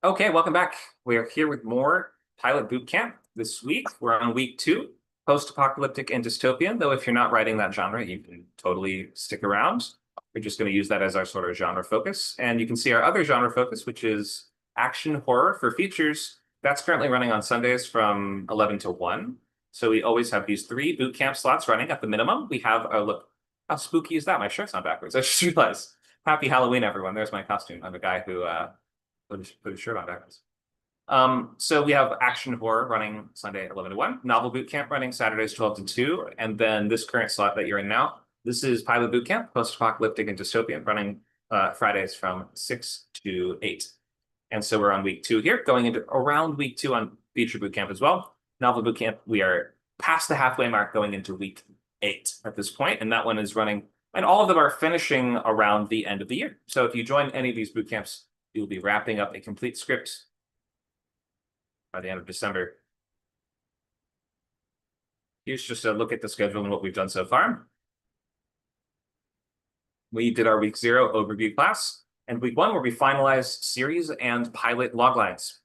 Okay, welcome back. We are here with more Pilot Bootcamp. This week, we're on week 2, Post-Apocalyptic and Dystopian, though if you're not writing that genre, you can totally stick around. We're just going to use that as our sort of genre focus. And you can see our other genre focus, which is action horror for features. That's currently running on Sundays from 11 to 1. So we always have these 3 bootcamp slots running at the minimum. We have a look. How spooky is that? My shirt's not backwards. I just realized. Happy Halloween, everyone. There's my costume. I'm a guy who put his shirt on backwards. So we have action horror running Sunday 11 to 1, novel bootcamp running Saturdays 12 to 2, and then this current slot that you're in now, this is pilot bootcamp, post-apocalyptic and dystopian running Fridays from 6 to 8. And so we're on week 2 here, going into around week 2 on feature bootcamp as well. Novel bootcamp, we are past the halfway mark going into week 8 at this point, and that one is running, and all of them are finishing around the end of the year. So if you join any of these bootcamps, you'll be wrapping up a complete script by the end of December. Here's just a look at the schedule and what we've done so far. We did our week 0 overview class, and week 1 where we finalized series and pilot loglines.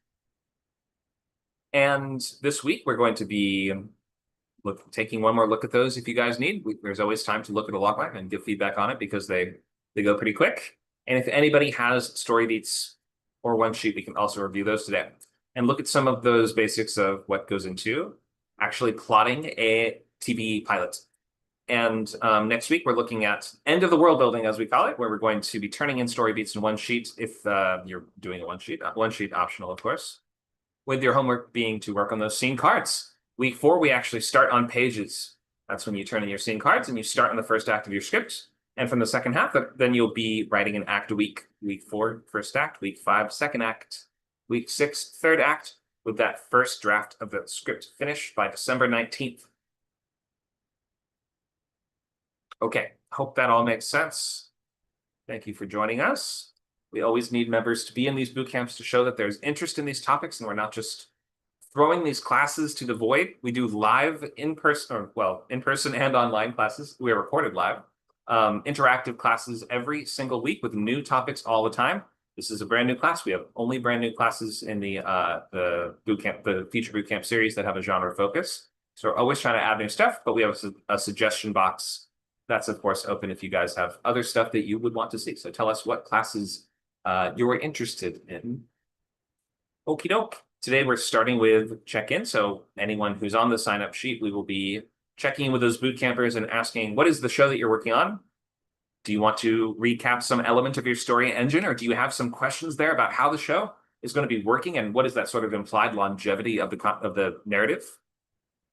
And this week we're going to be taking one more look at those if you guys need. There's always time to look at a logline and give feedback on it because they go pretty quick. And if anybody has story beats or one sheet, we can also review those today and look at some of those basics of what goes into actually plotting a TV pilot. And next week, we're looking at end of the world building, as we call it, where we're going to be turning in story beats in one sheet if you're doing a one sheet optional, of course, with your homework being to work on those scene cards. Week 4, we actually start on pages. That's when you turn in your scene cards and you start on the first act of your script. And from the second half, then you'll be writing an act a week. Week 4, first act. Week 5, second act. Week 6, third act, with that first draft of the script finished by December 19th. Okay, hope that all makes sense. Thank you for joining us. We always need members to be in these boot camps to show that there's interest in these topics and we're not just throwing these classes to the void. We do live in-person, in-person and online classes. We are recorded live. Interactive classes every single week with new topics all the time. This is a brand new class. We have only brand new classes in the bootcamp, the feature bootcamp series that have a genre focus. So we're always trying to add new stuff, but we have a suggestion box that's of course open if you guys have other stuff that you would want to see. So tell us what classes you're interested in. Okie doke. Today we're starting with check-in. So anyone who's on the sign-up sheet, we will be checking in with those boot campers and asking, what is the show that you're working on? Do you want to recap some element of your story engine, or do you have some questions there about how the show is going to be working and what is that sort of implied longevity of the narrative?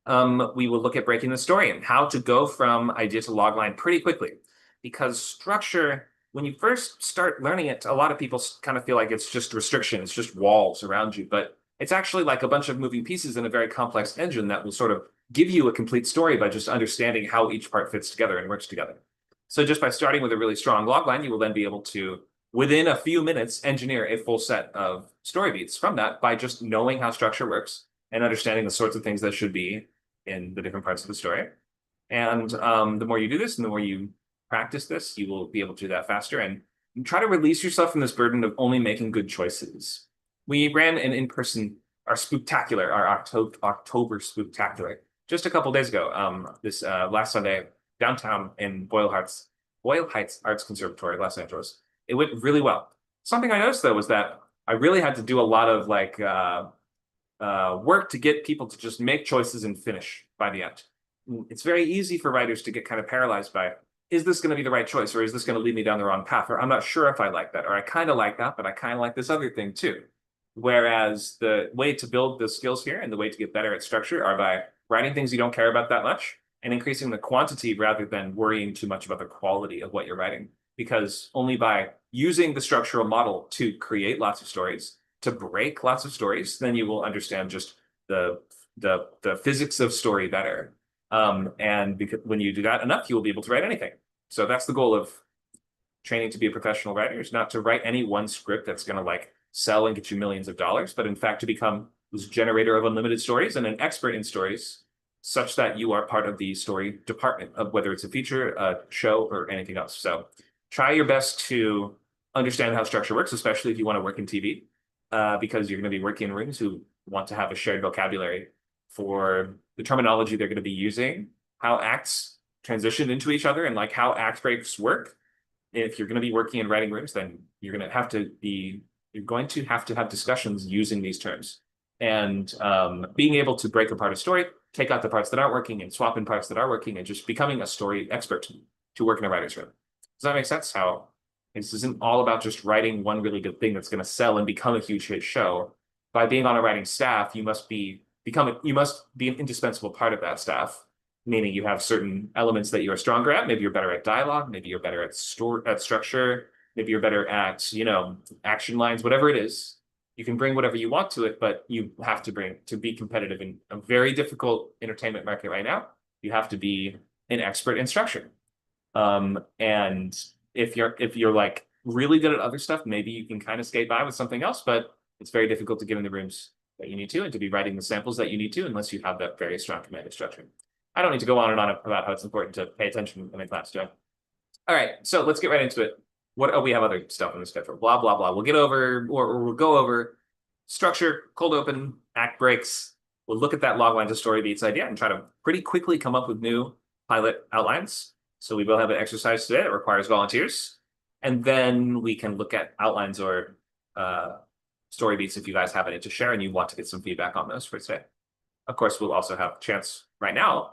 We will look at breaking the story and how to go from idea to logline pretty quickly, because structure, when you first start learning it, a lot of people kind of feel like it's just restriction, it's just walls around you, but it's actually like a bunch of moving pieces in a very complex engine that will sort of give you a complete story by just understanding how each part fits together and works together. So just by starting with a really strong logline, you will then be able to, within a few minutes, engineer a full set of story beats from that by just knowing how structure works and understanding the sorts of things that should be in the different parts of the story. And the more you do this and the more you practice this, you will be able to do that faster and try to release yourself from this burden of only making good choices. We ran an in-person, our Spooktacular, our October Spooktacular, just a couple days ago, this last Sunday, downtown in Boyle Heights Arts Conservatory, Los Angeles. It went really well. Something I noticed, though, was that I really had to do a lot of work to get people to just make choices and finish by the end. It's very easy for writers to get kind of paralyzed by, is this going to be the right choice, or is this going to lead me down the wrong path, or I'm not sure if I like that, or I kind of like that, but I kind of like this other thing too. Whereas the way to build the skills here and the way to get better at structure are by writing things you don't care about that much and increasing the quantity rather than worrying too much about the quality of what you're writing. Because only by using the structural model to create lots of stories, to break lots of stories, then you will understand just the physics of story better. And because when you do that enough, you will be able to write anything. So that's the goal of training to be a professional writer, is not to write any one script that's going to sell and get you millions of dollars, but in fact to become this generator of unlimited stories and an expert in stories such that you are part of the story department of whether it's a feature, a show, or anything else. So try your best to understand how structure works, especially if you want to work in TV. because you're going to be working in rooms who want to have a shared vocabulary for the terminology they're going to be using, how acts transition into each other, and like how act breaks work. If you're going to be working in writing rooms, then you're going to have discussions using these terms and being able to break apart a story, take out the parts that aren't working and swap in parts that are working, and just becoming a story expert to work in a writer's room. Does that make sense? How this isn't all about just writing one really good thing that's going to sell and become a huge hit show. By being on a writing staff, you must be an indispensable part of that staff, meaning you have certain elements that you are stronger at. Maybe you're better at dialogue, maybe you're better at structure, maybe you're better at, action lines, whatever it is. You can bring whatever you want to it, but you have to be competitive in a very difficult entertainment market right now. You have to be an expert in structure. And if you're like really good at other stuff, maybe you can kind of skate by with something else, but it's very difficult to get in the rooms that you need to and to be writing the samples that you need to unless you have that very strong command of structure. I don't need to go on and on about how it's important to pay attention in a class, Joe. All right, so let's get right into it. We have other stuff on the schedule. Blah, blah, blah. We'll get over, or we'll go over structure, cold open, act breaks. We'll look at that logline to story beats idea and try to pretty quickly come up with new pilot outlines. So we will have an exercise today that requires volunteers. And then we can look at outlines or story beats if you guys have any to share and you want to get some feedback on those for today. Of course, we'll also have a chance right now,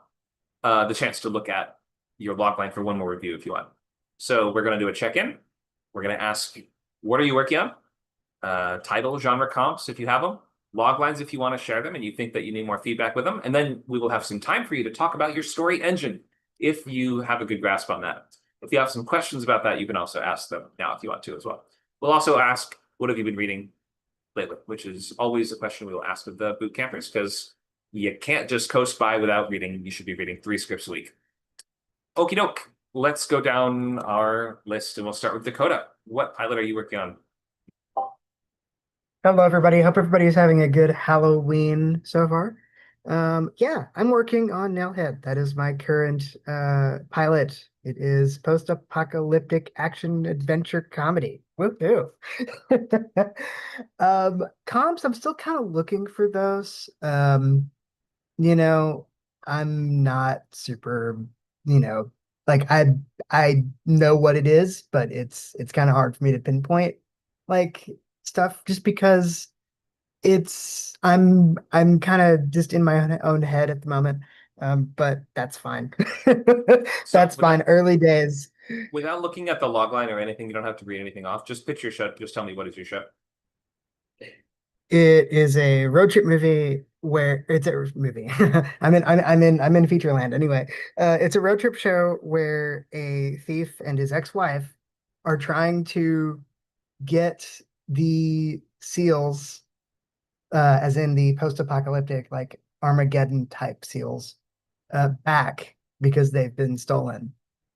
the chance to look at your logline for one more review if you want. So we're going to do a check-in. We're going to ask, what are you working on? Title, genre comps, if you have them. Loglines, if you want to share them and you think that you need more feedback with them. And then we will have some time for you to talk about your story engine, if you have a good grasp on that. If you have some questions about that, you can also ask them now if you want to as well. We'll also ask, what have you been reading lately? Which is always a question we will ask of the boot campers, because you can't just coast by without reading. You should be reading 3 scripts a week. Okie doke. Let's go down our list and we'll start with Dakota. What pilot are you working on? Hello, everybody. Hope everybody's having a good Halloween so far. Yeah, I'm working on Nailhead. That is my current pilot. It is post-apocalyptic action adventure comedy. Woohoo! Comps, I'm still kind of looking for those. You know, I'm not super, you know, like I know what it is, but it's kind of hard for me to pinpoint like stuff just because I'm kind of just in my own head at the moment. But that's fine. So That's fine. Early days. without looking at the logline or anything, you don't have to read anything off. Just pitch your show. Just tell me, what is your show? It is a road trip movie where it's a movie. I'm in Featureland anyway. It's a road trip show where a thief and his ex-wife are trying to get the seals, as in the post-apocalyptic, like Armageddon type seals, back because they've been stolen.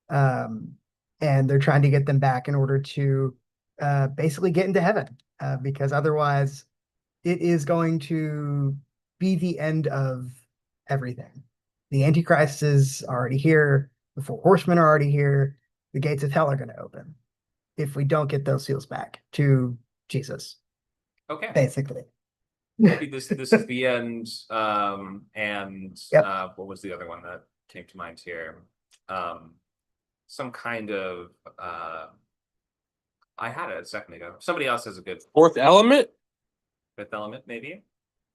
Um, and they're trying to get them back in order to basically get into heaven, because otherwise it is going to be the end of everything. The Antichrist is already here. The four horsemen are already here. The gates of hell are going to open if we don't get those seals back to Jesus, Okay. basically. Maybe this is the end. And Yep. What was the other one that came to mind here? Some kind of I had it a second ago. Somebody else has a good Fourth Element? fifth element, maybe.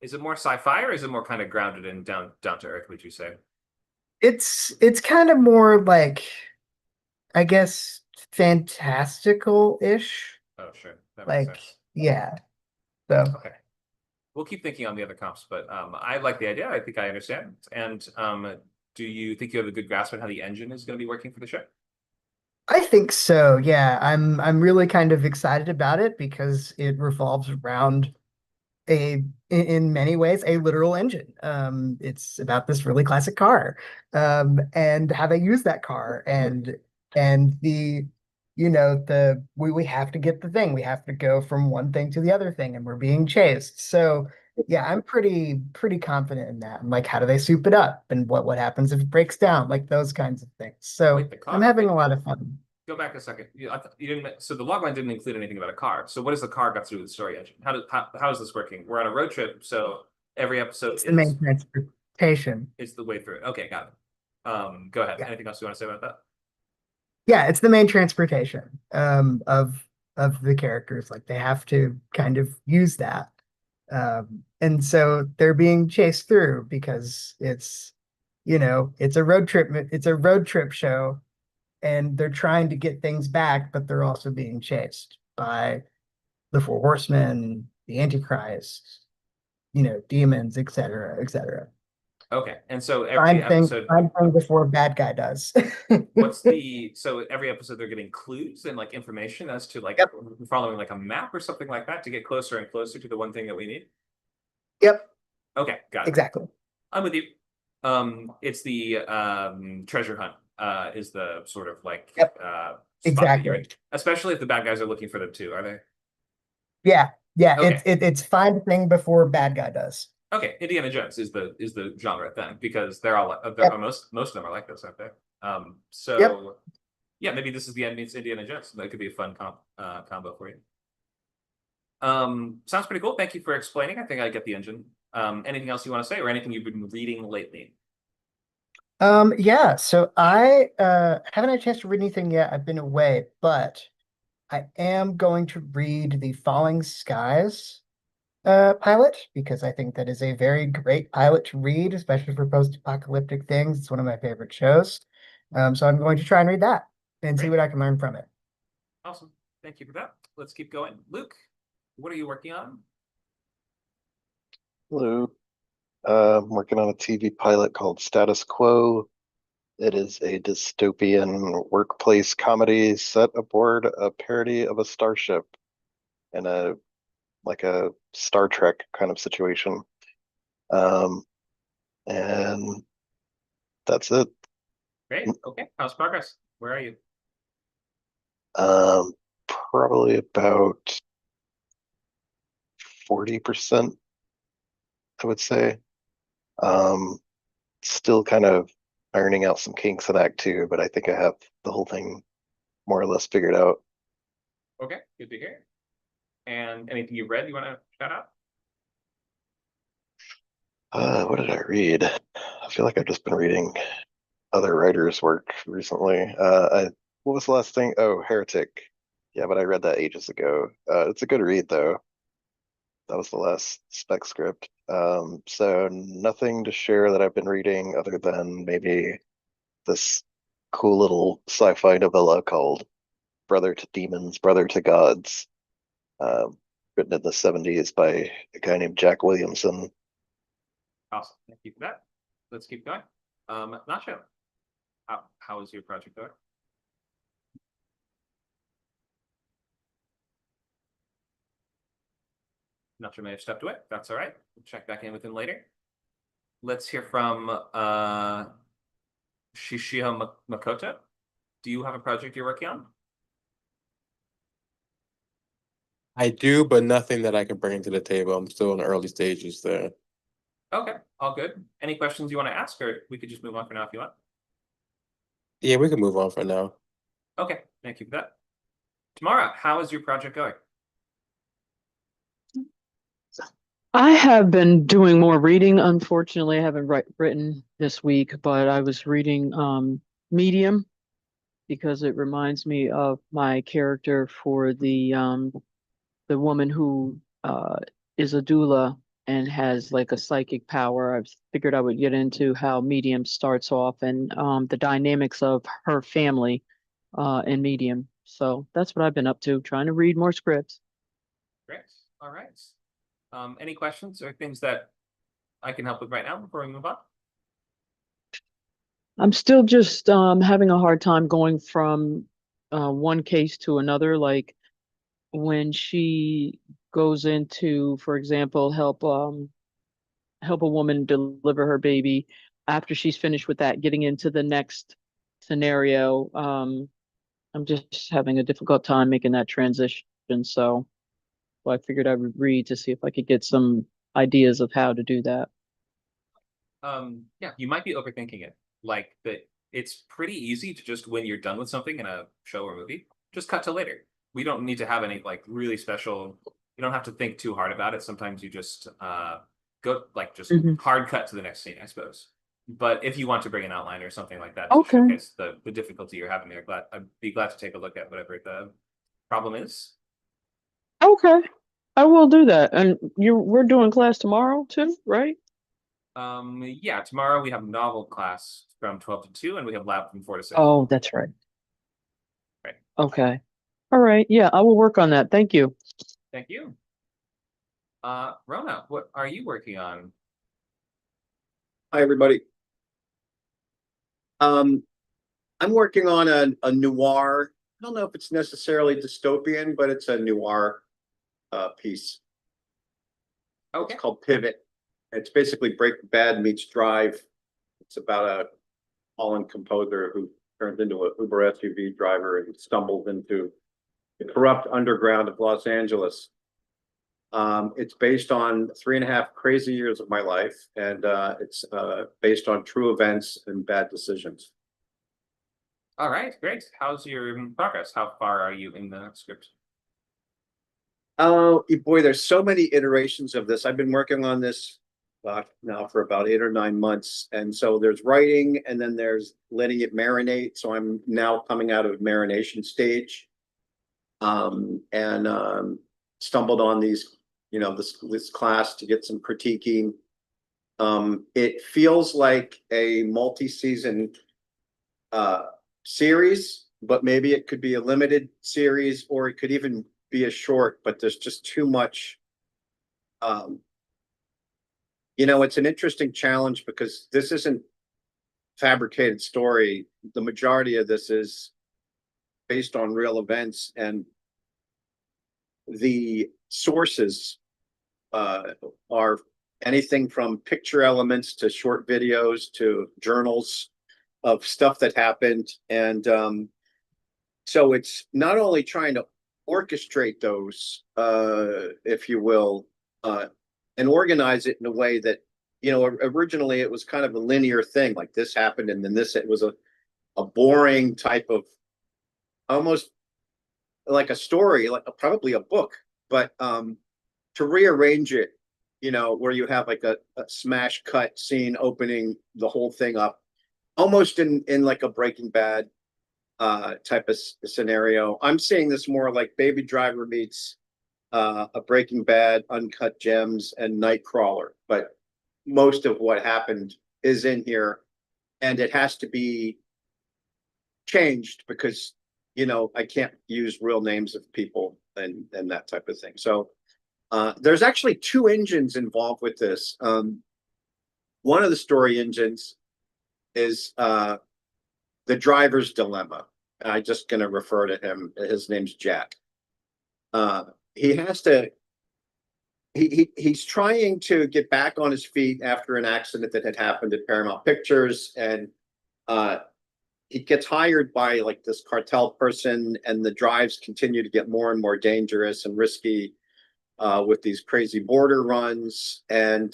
Is it more sci-fi or is it more kind of grounded and down to earth, would you say? It's kind of more like, I guess, fantastical-ish. Oh, sure. That makes Like, sense. yeah. So Okay. We'll keep thinking on the other comps, but I like the idea. I think I understand. And do you think you have a good grasp on how the engine is going to be working for the show? I think so. Yeah, I'm really kind of excited about it because it revolves around in many ways a literal engine. It's about this really classic car, and how they use that car, and we have to get the thing. We have to go from one thing to the other thing, and we're being chased. So yeah, I'm pretty confident in that. And like, how do they soup it up, and what happens if it breaks down? Like those kinds of things. So Wait, the I'm car. having a lot of fun. Go back a second. You didn't. So the logline didn't include anything about a car. So what does the car got to do with the story engine? How is this working? We're on a road trip, so every episode It's the main transportation. is the way through it. Okay, got it. Go ahead. Yeah. Anything else you want to say about that? Yeah, it's the main transportation of the characters. Like they have to kind of use that. And so they're being chased through because it's a road trip show and they're trying to get things back, but they're also being chased by the Four Horsemen, the Antichrist, demons, etc., etc. Okay, and so every episode, Find thing before bad guy does. what's the so every episode they're getting clues and like information as to like Yep, following like a map or something like that to get closer and closer to the one thing that we need. yep, Okay, got it. exactly. I'm with you. It's the treasure hunt is the sort of like Yep, spot that you're in, exactly. especially if the bad guys are looking for them too, are they? Yeah, yeah. Okay. It's find thing before bad guy does. Okay, Indiana Jones is the genre then because they're all Yep, most of them are like this, aren't they? yep. So yeah, maybe this is the end meets Indiana Jones. That could be a fun combo for you. Sounds pretty cool. Thank you for explaining. I think I get the engine. Anything else you want to say or anything you've been reading lately? Yeah, so I haven't had a chance to read anything yet. I've been away, but I am going to read the Falling Skies pilot because I think that is a very great pilot to read, especially for post-apocalyptic things. It's one of my favorite shows. So I'm going to try and read that and see Great. what I can learn from it. Awesome. Thank you for that. Let's keep going. Luke, what are you working on? Hello. I'm working on a TV pilot called Status Quo. It is a dystopian workplace comedy set aboard a parody of a starship in a Star Trek kind of situation. Um, and that's it. Great. Okay. How's progress? Where are you? Probably about 40%, I would say. Um, Still kind of ironing out some kinks in Act Two, but I think I have the whole thing more or less figured out. Okay. Good to hear. And anything you read you want to shout out? What did I read? I feel like I've just been reading other writers' work recently. What was the last thing? Oh, Heretic. Yeah, but I read that ages ago. It's a good read though. That was the last spec script. So nothing to share that I've been reading other than maybe this cool little sci-fi novella called Brother to Demons, Brother to Gods, um, written in the 70s by a guy named Jack Williamson. Awesome. Thank you for that. Let's keep going. Nacho, how is your project going? Nacho may have stepped away. That's all right. We'll check back in with him later. Let's hear from Shishio Makoto. Do you have a project you're working on? I do, but nothing that I can bring to the table. I'm still in the early stages there. Okay, all good. Any questions you want to ask, or we could just move on for now if you want? Yeah, we can move on for now. Okay, thank you for that. Tamara, how is your project going? I have been doing more reading. Unfortunately, I haven't written this week, but I was reading Medium because it reminds me of my character for the woman who is a doula and has like a psychic power. I figured I would get into how Medium starts off and the dynamics of her family in Medium. So that's what I've been up to, trying to read more scripts. Great. All right. Any questions or things that I can help with right now before we move on? I'm still just having a hard time going from one case to another. Like when she goes into, for example, help a woman deliver her baby. After she's finished with that, getting into the next scenario, I'm just having a difficult time making that transition. So, well, I figured I would read to see if I could get some ideas of how to do that. Yeah, you might be overthinking it. Like that it's pretty easy to just, when you're done with something in a show or movie, just cut to later. We don't need to have any like really special. You don't have to think too hard about it. Sometimes you just go like just Mhm. hard cut to the next scene, I suppose. But if you want to bring an outline or something like that to Okay. showcase the difficulty you're having there, I'd be glad to take a look at whatever the problem is. Okay. I will do that. And we're doing class tomorrow too, right? Yeah, tomorrow we have novel class from 12 to 2, and we have lab from 4 to 6. Oh, that's right. Right. Okay. All right. Yeah, I will work on that. Thank you. Thank you. Rona, what are you working on? Hi, everybody. I'm working on a noir. I don't know if it's necessarily dystopian, but it's a noir piece. Okay. It's called Pivot. It's basically Breaking Bad meets Drive. It's about a Holland composer who turned into an Uber SUV driver and stumbled into the corrupt underground of Los Angeles. It's based on 3.5 crazy years of my life, and it's based on true events and bad decisions. All right, great. How's your progress? How far are you in the script? Oh boy, there's so many iterations of this. I've been working on this now for about 8 or 9 months, and so there's writing, and then there's letting it marinate. So I'm now coming out of marination stage, and stumbled on these, this class to get some critiquing. It feels like a multi-season series, but maybe it could be a limited series, or it could even be a short, but there's just too much. It's an interesting challenge because this isn't fabricated story. The majority of this is based on real events, and the sources are anything from picture elements to short videos to journals of stuff that happened. And so it's not only trying to orchestrate those, if you will, and organize it in a way that, originally it was kind of a linear thing, like this happened and then this, it was a boring type of, almost like a story, like probably a book, but to rearrange it, where you have like a smash cut scene opening the whole thing up, almost in like a Breaking Bad type of scenario. I'm seeing this more like Baby Driver meets a Breaking Bad, Uncut Gems, and Nightcrawler. But most of what happened is in here, and it has to be changed because I can't use real names of people and that type of thing. So there's actually 2 engines involved with this. One of the story engines is the driver's dilemma. I'm just going to refer to him. His name's Jack. He has to. He's trying to get back on his feet after an accident that had happened at Paramount Pictures, and he gets hired by like this cartel person, and the drives continue to get more and more dangerous and risky with these crazy border runs. And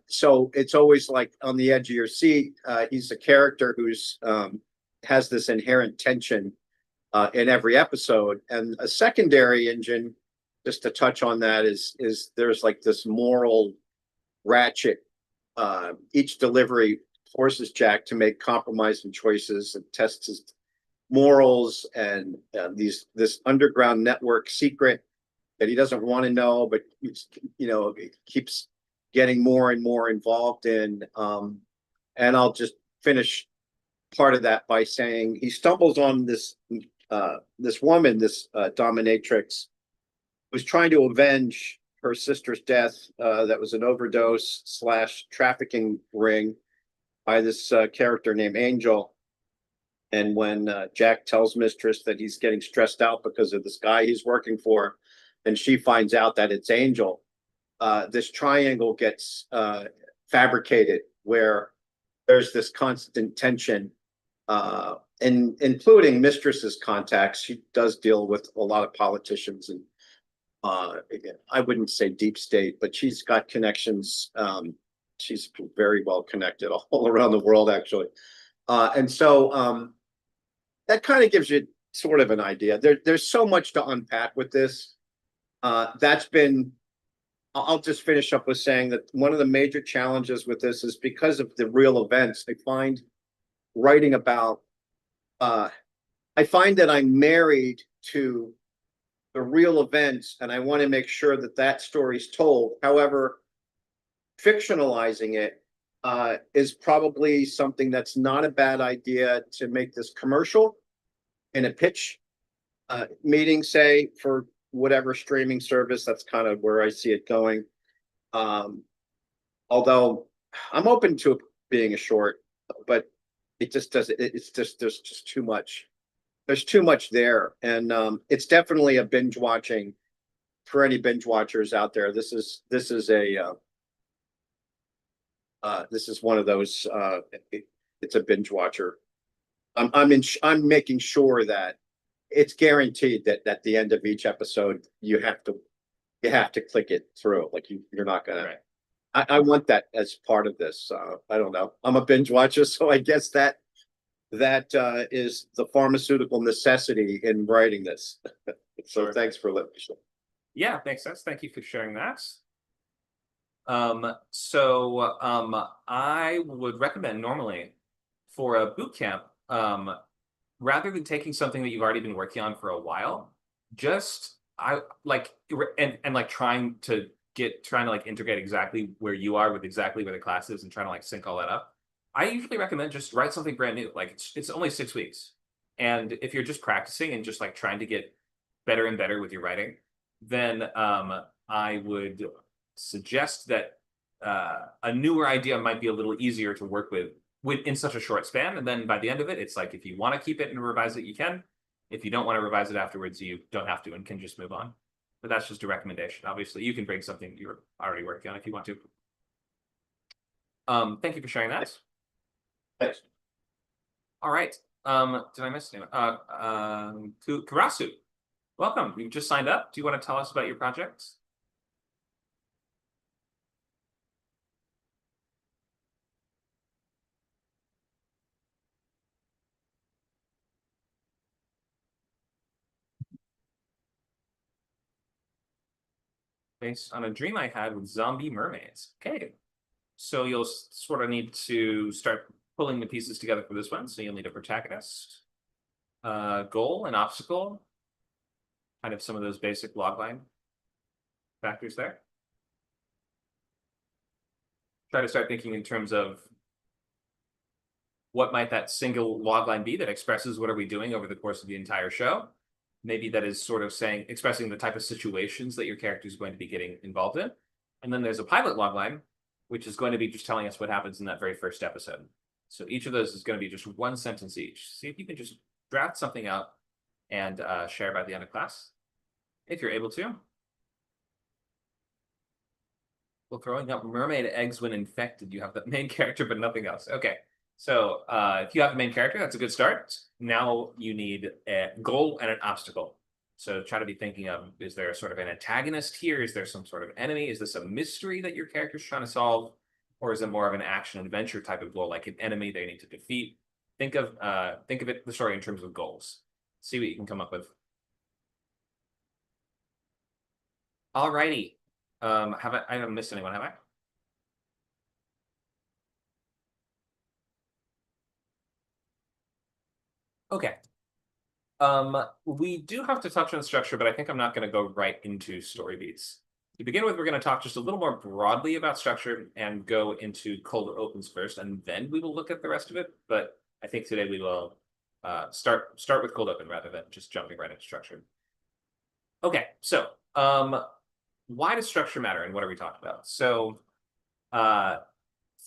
so it's always like on the edge of your seat. He's a character who's has this inherent tension in every episode. And a secondary engine, just to touch on that, is there's like this moral ratchet. Each delivery forces Jack to make compromising choices and tests his morals, and this underground network secret that he doesn't want to know, but keeps getting more and more involved in. And I'll just finish part of that by saying he stumbles on this woman, this dominatrix, who's trying to avenge her sister's death. That was an overdose / trafficking ring by this character named Angel. And when Jack tells Mistress that he's getting stressed out because of this guy he's working for, and she finds out that it's Angel, this triangle gets fabricated where there's this constant tension, and including Mistress's contacts. She does deal with a lot of politicians, and again, I wouldn't say deep state, but she's got connections. She's very well connected all around the world, actually. And so that kind of gives you sort of an idea. There's so much to unpack with this. That's been, I'll just finish up with saying that one of the major challenges with this is because of the real events. I find writing about, I find that I'm married to the real events, and I want to make sure that that story's told. However, fictionalizing it is probably something that's not a bad idea to make this commercial in a pitch meeting, say, for whatever streaming service. That's kind of where I see it going. Although I'm open to it being a short, but it just doesn't. It's just there's just too much. There's too much there, and it's definitely a binge watching for any binge watchers out there. This is a this is one of those. It's a binge watcher. I'm making sure that it's guaranteed that at the end of each episode you have to click it through. Like you're not gonna. Right. I want that as part of this. I don't know. I'm a binge watcher, so I guess that is the pharmaceutical necessity in writing this. So Sure. thanks for letting me share. Yeah, makes sense. Thank you for sharing that. I would recommend normally for a boot camp, rather than taking something that you've already been working on for a while, just I like and like trying to like integrate exactly where you are with exactly where the class is and trying to like sync all that up. I usually recommend just write something brand new. Like it's only 6 weeks. And if you're just practicing and just like trying to get better and better with your writing, then I would suggest that a newer idea might be a little easier to work with in such a short span. And then by the end of it, it's like if you want to keep it and revise it, you can. If you don't want to revise it afterwards, you don't have to and can just move on. But that's just a recommendation. Obviously, you can bring something you're already working on if you want to. Thank you for sharing that. Thanks. All right. Did I miss anyone? Karasu, welcome. You just signed up. Do you want to tell us about your project? Based on a dream I had with zombie mermaids. Okay. So you'll sort of need to start pulling the pieces together for this one. So you'll need a protagonist, goal, an obstacle, kind of some of those basic logline factors there. Try to start thinking in terms of what might that single logline be that expresses what are we doing over the course of the entire show. Maybe that is sort of expressing the type of situations that your character is going to be getting involved in. And then there's a pilot logline, which is going to be just telling us what happens in that very first episode. So each of those is going to be just one sentence each. See if you can just draft something out and share by the end of class, if you're able to. Well, throwing up mermaid eggs when infected. You have the main character, but nothing else. Okay. So if you have the main character, that's a good start. Now you need a goal and an obstacle. So try to be thinking of, is there sort of an antagonist here? Is there some sort of enemy? Is this a mystery that your character's trying to solve? Or is it more of an action adventure type of goal, like an enemy they need to defeat? Think of the story in terms of goals. See what you can come up with. Alrighty. I haven't missed anyone, have I? Okay. We do have to touch on structure, but I think I'm not going to go right into story beats. To begin with, we're going to talk just a little more broadly about structure and go into cold opens first, and then we will look at the rest of it. But I think today we will start with cold open rather than just jumping right into structure. Okay, so why does structure matter, and what are we talking about? So the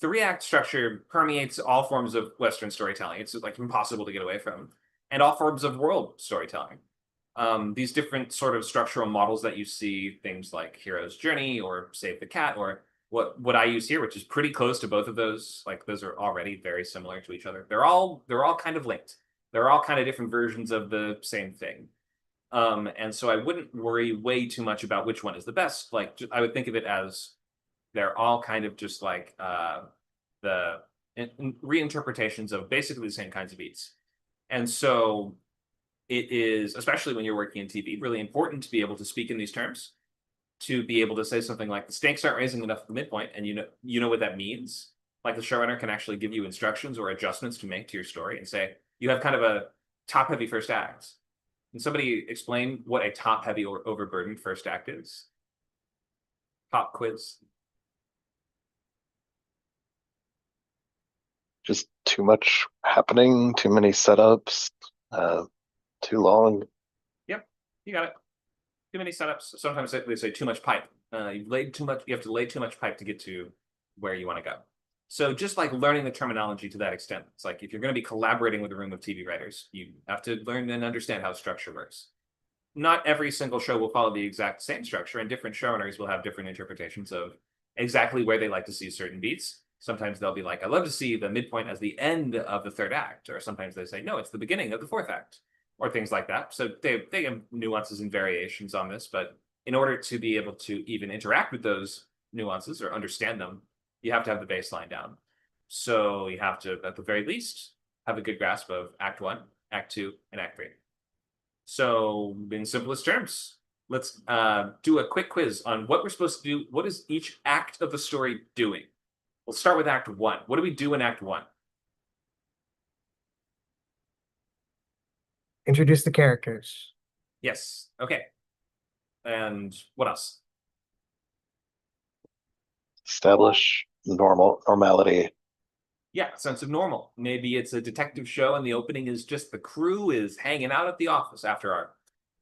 3-act structure permeates all forms of Western storytelling. It's like impossible to get away from, and all forms of world storytelling. These different sort of structural models that you see, things like Hero's Journey or Save the Cat, or what I use here, which is pretty close to both of those. Like those are already very similar to each other. They're all kind of linked. They're all kind of different versions of the same thing. And so I wouldn't worry way too much about which one is the best. Like I would think of it as they're all kind of just like the and reinterpretations of basically the same kinds of beats. And so it is, especially when you're working in TV, really important to be able to speak in these terms, to be able to say something like the stakes aren't raising enough at the midpoint, and you know what that means. Like the showrunner can actually give you instructions or adjustments to make to your story and say, you have kind of a top-heavy first act. Can somebody explain what a top-heavy or overburdened first act is? Pop quiz. Just too much happening, too many setups, too long. Yep, you got it. Too many setups. Sometimes they say too much pipe. You've laid too much. You have to lay too much pipe to get to where you want to go. So just like learning the terminology to that extent, it's like if you're going to be collaborating with a room of TV writers, you have to learn and understand how structure works. Not every single show will follow the exact same structure, and different showrunners will have different interpretations of exactly where they like to see certain beats. Sometimes they'll be like, I love to see the midpoint as the end of the third act. Or sometimes they say, no, it's the beginning of the fourth act, or things like that. So they have nuances and variations on this, but in order to be able to even interact with those nuances or understand them, you have to have the baseline down. So you have to, at the very least, have a good grasp of Act 1, Act 2, and Act 3. So in simplest terms, let's do a quick quiz on what we're supposed to do. What is each act of the story doing? We'll start with Act 1. What do we do in Act 1? Introduce the characters. Yes. Okay. And what else? Establish normality. Yeah, sense of normal. Maybe it's a detective show and the opening is just the crew is hanging out at the office after our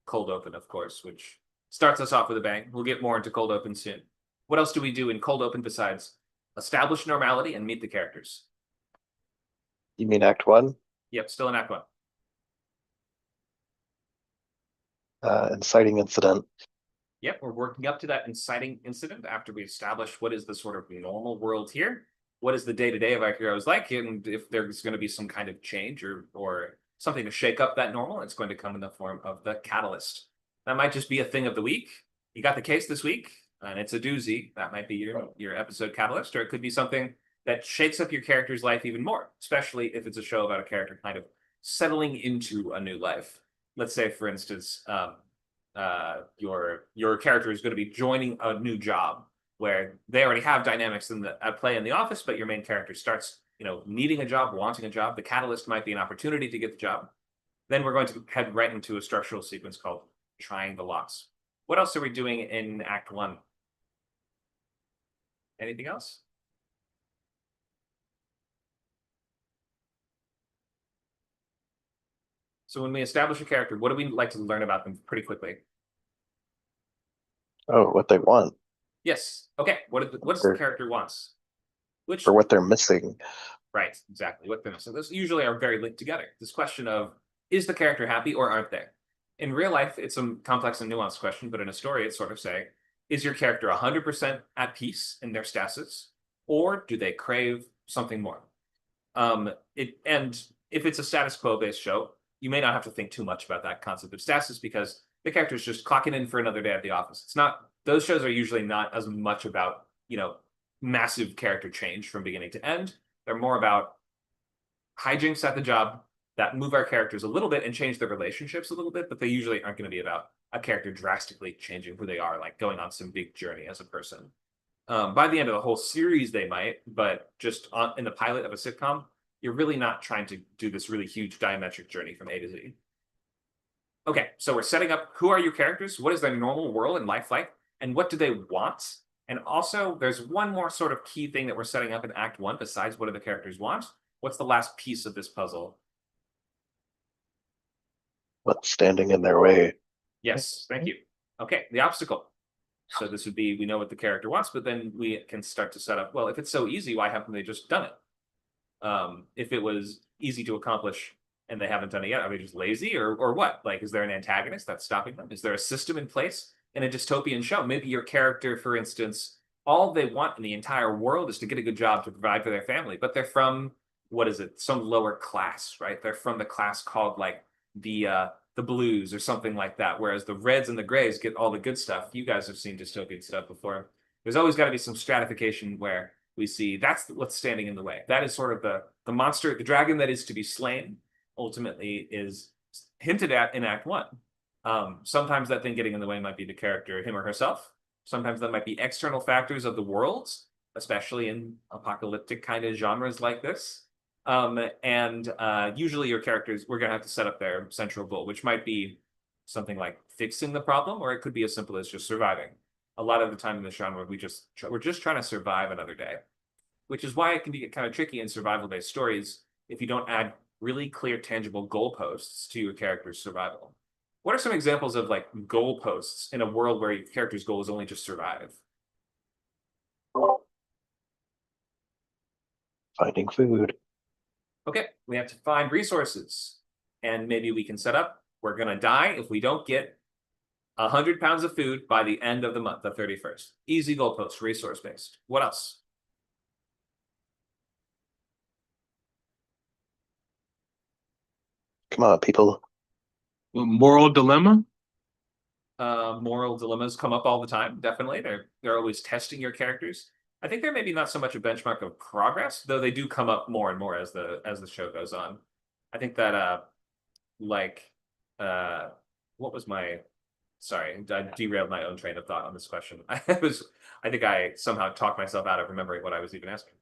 cold open, of course, which starts us off with a bang. We'll get more into cold open soon. What else do we do in cold open besides establish normality and meet the characters? You mean Act 1? Yep, still in Act 1. Inciting incident. Yep, we're working up to that inciting incident after we establish what is the sort of normal world here. What is the day-to-day of our heroes like, and if there's going to be some kind of change or something to shake up that normal, it's going to come in the form of the catalyst. That might just be a thing of the week. You got the case this week, and it's a doozy. That might be your episode catalyst, or it could be something that shakes up your character's life even more, especially if it's a show about a character kind of settling into a new life. Let's say, for instance, your character is going to be joining a new job where they already have dynamics at play in the office, but your main character starts, needing a job, wanting a job. The catalyst might be an opportunity to get the job. Then we're going to head right into a structural sequence called trying the lots. What else are we doing in Act 1? Anything else? So when we establish a character, what do we like to learn about them pretty quickly? Oh, what they want. Yes. Okay. What's the character wants? Or what they're missing. Right, exactly. What they're missing. Those usually are very linked together. This question of, is the character happy or aren't they? In real life, it's a complex and nuanced question, but in a story, it's sort of saying, is your character 100% at peace in their stasis, or do they crave something more? And if it's a status quo-based show, you may not have to think too much about that concept of stasis because the character is just clocking in for another day at the office. It's not, those shows are usually not as much about, massive character change from beginning to end. They're more about hijinks at the job that move our characters a little bit and change their relationships a little bit, but they usually aren't going to be about a character drastically changing who they are, like going on some big journey as a person. By the end of the whole series, they might, but just in the pilot of a sitcom, you're really not trying to do this really huge diametric journey from A to Z. Okay, so we're setting up who are your characters, what is their normal world and life like, and what do they want? And also, there's one more sort of key thing that we're setting up in Act 1 besides what do the characters want. What's the last piece of this puzzle? What's standing in their way? Yes, thank you. Okay, the obstacle. So this would be, we know what the character wants, but then we can start to set up, well, if it's so easy, why haven't they just done it? If it was easy to accomplish and they haven't done it yet, are they just lazy or what? Like, is there an antagonist that's stopping them? Is there a system in place in a dystopian show? Maybe your character, for instance, all they want in the entire world is to get a good job to provide for their family, but they're from, what is it, some lower class, right? They're from the class called like the blues or something like that, whereas the reds and the grays get all the good stuff. You guys have seen dystopian stuff before. There's always got to be some stratification where we see that's what's standing in the way. That is sort of the monster, the dragon that is to be slain, ultimately is hinted at in Act 1. Sometimes that thing getting in the way might be the character, him or herself. Sometimes that might be external factors of the worlds, especially in apocalyptic kind of genres like this. And usually your characters, we're going to have to set up their central goal, which might be something like fixing the problem, or it could be as simple as just surviving. A lot of the time in this genre, we're just trying to survive another day, which is why it can get kind of tricky in survival-based stories if you don't add really clear, tangible goalposts to your character's survival. What are some examples of like goalposts in a world where your character's goal is only just survive? Finding food. Okay, we have to find resources. And maybe we can set up, we're going to die if we don't get 100 pounds of food by the end of the month, the 31st. Easy goalpost, resource-based. What else? Come on, people. Moral dilemma. Moral dilemmas come up all the time. Definitely, they're always testing your characters. I think they're maybe not so much a benchmark of progress, though they do come up more and more as the show goes on. I think that what was my sorry, I derailed my own train of thought on this question. I think I somehow talked myself out of remembering what I was even asking.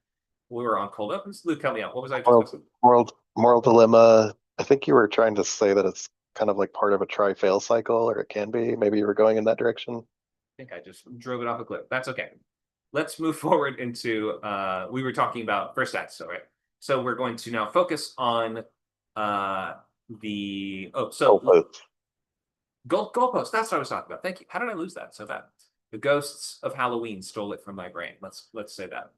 We were on cold opens. Luke, help me out. What was I just asking? Moral dilemma. I think you were trying to say that it's kind of like part of a try-fail cycle, or it can be. Maybe you were going in that direction. I think I just drove it off a cliff. That's okay. Let's move forward into we were talking about first act, so right. So we're going to now focus on goalposts. That's what I was talking about. Thank you. How did I lose that so bad? The ghosts of Halloween stole it from my brain. Let's say that.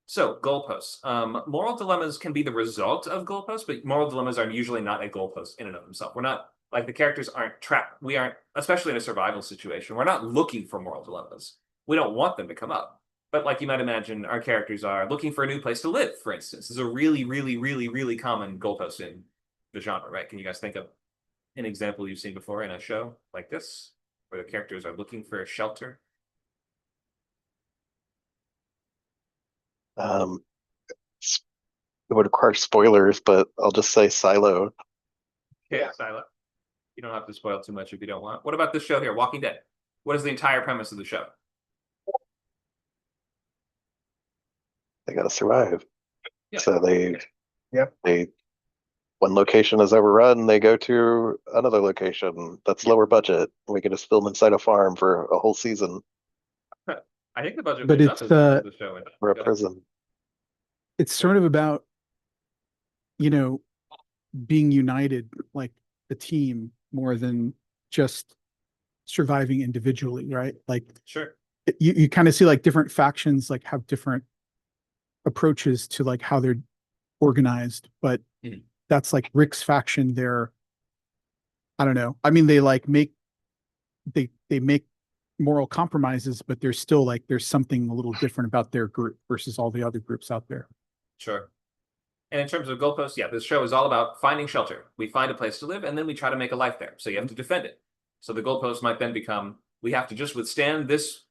So goalposts. Moral dilemmas can be the result of goalposts, but moral dilemmas are usually not a goalpost in and of themselves. We're not like the characters aren't trapped. We aren't, especially in a survival situation. We're not looking for moral dilemmas. We don't want them to come up. But like you might imagine, our characters are looking for a new place to live, for instance. This is a really, really, really, really common goalpost in the genre, right? Can you guys think of an example you've seen before in a show like this, where the characters are looking for a shelter? It would require spoilers, but I'll just say Silo. Yeah, Silo. You don't have to spoil too much if you don't want. What about this show here, Walking Dead? What is the entire premise of the show? They gotta survive. Yeah. So one location is overrun, they go to another location that's lower budget. We can just film inside a farm for a whole season. I think the budget But went it's, up as the show went. Or a prison. It's sort of about, being united like a team more than just surviving individually, right? Like Sure. you kind of see like different factions like have different approaches to like how they're organized, but that's like Rick's faction. I don't know. I mean, they like make moral compromises, but there's still like there's something a little different about their group versus all the other groups out there. Sure. And in terms of goalposts, yeah, this show is all about finding shelter. We find a place to live, and then we try to make a life there. So you have to defend it. So the goalpost might then become, we have to just withstand this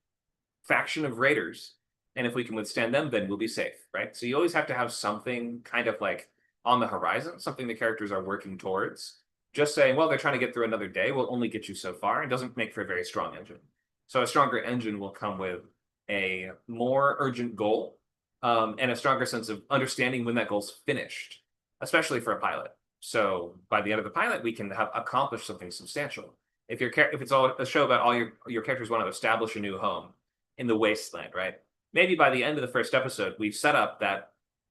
faction of raiders. And if we can withstand them, then we'll be safe, right? So you always have to have something kind of like on the horizon, something the characters are working towards. Just saying, well, they're trying to get through another day will only get you so far and doesn't make for a very strong engine. So a stronger engine will come with a more urgent goal, and a stronger sense of understanding when that goal's finished, especially for a pilot. So by the end of the pilot, we can have accomplished something substantial. If it's all a show about all your characters want to establish a new home in the wasteland, right? Maybe by the end of the first episode, we've set up that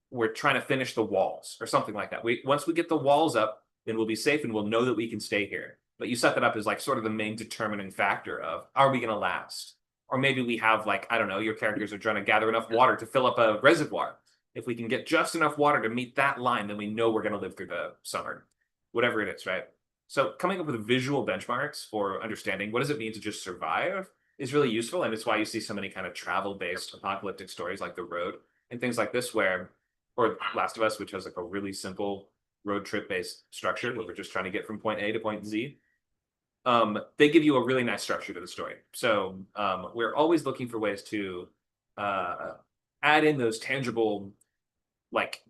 we're trying to finish the walls or something like that. Once we get the walls up, then we'll be safe and we'll know that we can stay here. But you set that up as like sort of the main determining factor of, are we going to last? Or maybe we have like, I don't know, your characters are trying to gather enough water to fill up a reservoir. If we can get just enough water to meet that line, then we know we're going to live through the summer, whatever it is, right? So coming up with visual benchmarks for understanding what does it mean to just survive is really useful. And it's why you see so many kind of travel-based apocalyptic stories like The Road and things like this or Last of Us, which has like a really simple road trip-based structure where we're just trying to get from point A to point Z. They give you a really nice structure to the story. So we're always looking for ways to add in those tangible like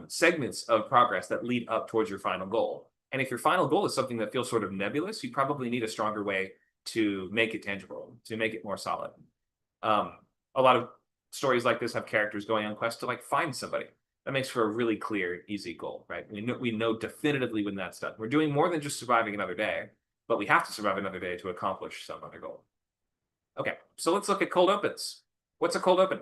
segments of progress that lead up towards your final goal. And if your final goal is something that feels sort of nebulous, you probably need a stronger way to make it tangible, to make it more solid. A lot of stories like this have characters going on quests to like find somebody. That makes for a really clear, easy goal, right? We know definitively when that's done. We're doing more than just surviving another day, but we have to survive another day to accomplish some other goal. Okay, so let's look at cold opens. What's a cold open?